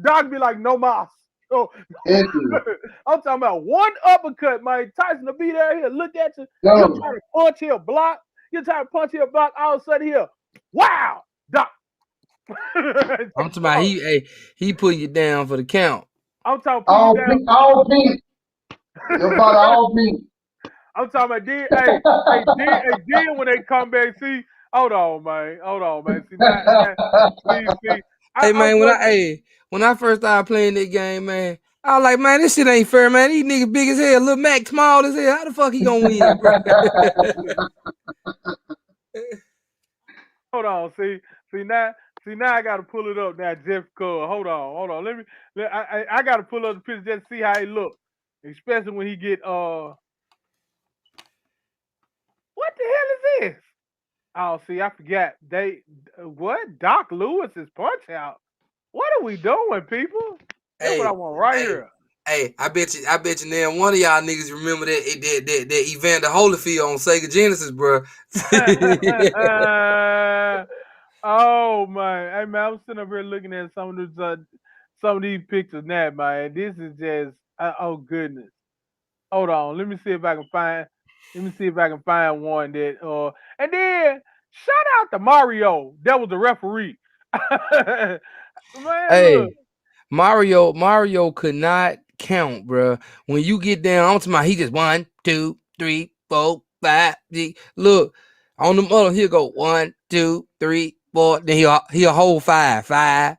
Doc be like, no mas. Oh, Instantly. I'm talking about one uppercut, man. Tyson will be there, he'll look at you. You'll Yo, try to punch, he'll block. You'll try to punch, he'll block. All of a sudden, he'll, wow, Doc. I'm talking about he put you down for the count. I'm talking put you down. all pink. Your body all pink. I'm talking about then when they come back, see, hold on, man. See, see. Hey I'm man, just, when I first started playing this game, man, I was like, man, this shit ain't fair, man. These niggas big as hell, Lil Mac small as hell. How the fuck he gonna win, bro? hold on, see now I gotta pull it up now, Jeff Cole. Hold on. I gotta pull up the picture just to see how he look, especially when he get what the hell is this? Oh, see, I forgot. What? Doc Lewis's Punch Out. What are we doing, people? That's what I want right here. Hey, I bet you now one of y'all niggas remember that Evander Holyfield on Sega Genesis, bro. Oh man, hey man, I'm sitting up here looking at some of these pictures now, man. This is just oh goodness. Hold on, let me see if I can find one that and then Shout out to Mario. That was the referee. Man, Hey, look. Mario could not count, bro. When you get down, I'm talking about he just 1, 2, 3, 4, 5. Look, on the other, he'll go 1, 2, 3, 4. Then he'll hold 5, 5,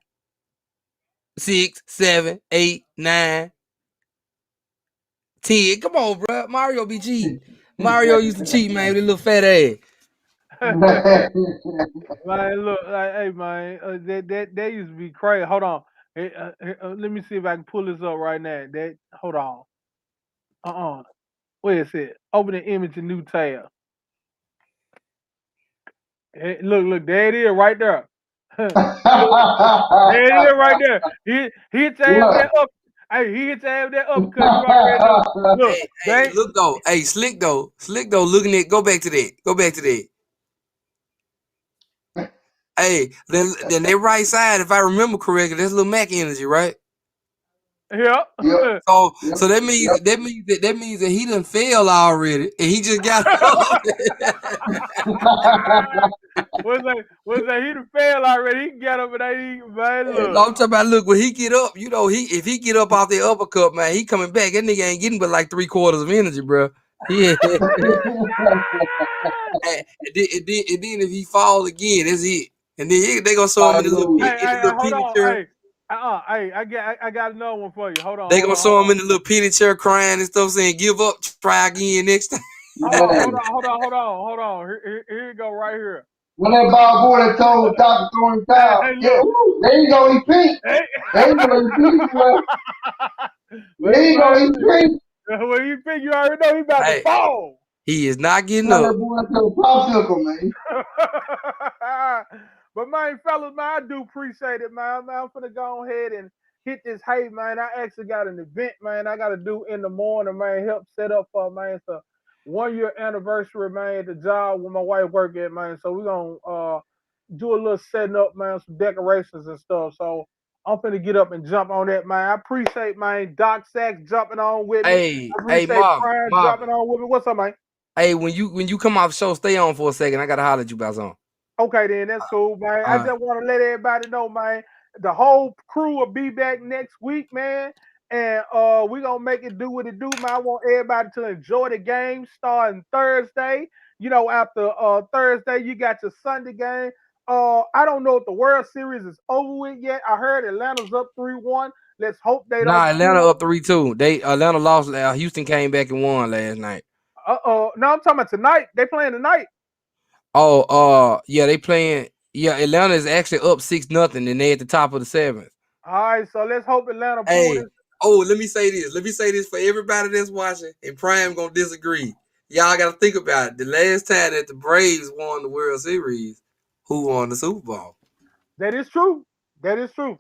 6, 7, 8, 9, 10. Come on, bro. Mario be cheating. Mario used to cheat, man, with his little fat ass. Man, look, like, hey, man, that used to be crazy. Hold on. Let me see if I can pull this up right now. Hold on. Where is it? Open the image, a new tab. Look, there it is, right there. There it is, right there. He hit your ass with that up. Hey, he hit your ass with that uppercut. You already know. Look, Hey, look though. Hey, slick though. Looking at. Go back to that. Hey, then that right side, if I remember correctly, that's little Mac energy, right? Yeah. So that means that he done failed already, and he just got up. Was that he done failed already? He got up and ain't man. I'm Look. talking about, look, when he get up, if he get up off the uppercut, man, he coming back. That nigga ain't getting but like 3/4 of energy, bro. Yeah. and then if he fall again, that's it. And then they gonna show him in the little Hold penny on. chair. Hey, I got another one for you. Hold on. They gonna show him in the little penny chair crying and stuff, saying, "Give up, try again next time." Hold on. Here you go, right here. When that ball boy that told Dr. throwing down, Hey, yeah, look. woo, there you go, he pink. Hey. There you go, he pink, boy. There you go, he pink. When you think you already know he about to Hey, fall. he is not getting Tell up. that boy to popsicle, man. But man, fellas, man, I do appreciate it, man. I'm finna go ahead and hit this hay, man. I actually got an event, man. I gotta do in the morning, man. Help set up for, man. It's a 1 year anniversary, man, at the job where my wife work at, man. So we're gonna do a little setting up, man, some decorations and stuff. So I'm finna get up and jump on that, man. I appreciate, man, Doc Sachs jumping on with me. Hey, I appreciate Prime Marv. jumping on with me. What's up, man? Hey, when you come off the show, stay on for a second. I gotta holler at you about something. Okay, then that's cool, man. I just want to let everybody know, man. The whole crew will be back next week, man. And we're gonna make it do what it do, man. I want everybody to enjoy the game starting Thursday. You know, after Thursday, you got your Sunday game. I don't know if the World Series is over with yet. I heard Atlanta's up 3-1. Let's hope they don't. Atlanta up 3-2. Atlanta lost. Houston came back and won last night. No, I'm talking about tonight. They playing tonight. Oh, yeah, they playing. Yeah, Atlanta is actually up 6-0, and they at the top of the 7th. All right, so let's hope Atlanta pull this. Oh, let me say this for everybody that's watching, and Prime gonna disagree. Y'all gotta think about it. The last time that the Braves won the World Series, who won the Super Bowl? That is true. That is true.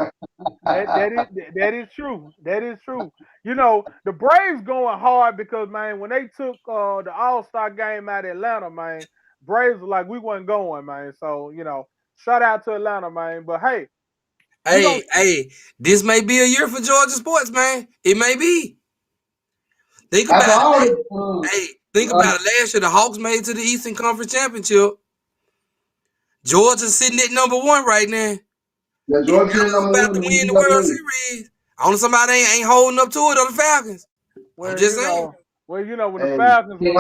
That is true. That is true. You know, the Braves going hard because, man, when they took the All-Star game out of Atlanta, man, Braves were like, we wasn't going, man. So, you know, shout out to Atlanta, man. But hey, this may be a year for Georgia sports, man. It may be. Think about it. Think about it. Last year, the Hawks made it to the Eastern Conference Championship. Georgia's sitting at number 1 right now. Yeah, Georgia's about to win the World Series. Only somebody ain't holding up to it on the Falcons. Well, I'm just saying. When the Falcons were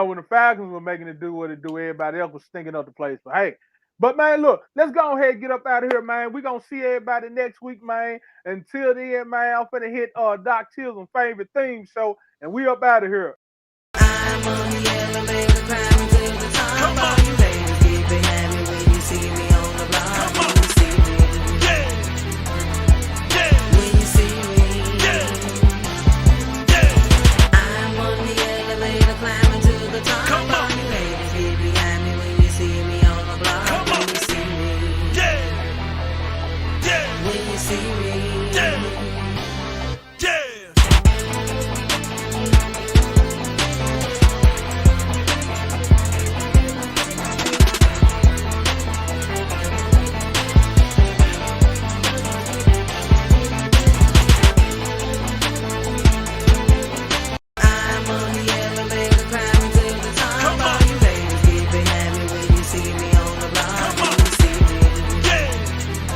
when the Falcons were making it do what it do, everybody else was stinking up the place. But hey, man, look, let's go ahead and get up out of here, man. We're gonna see everybody next week, man. Until then, man, I'm finna hit Doc Till's favorite theme show, and we up out of here. I'm on the elevator.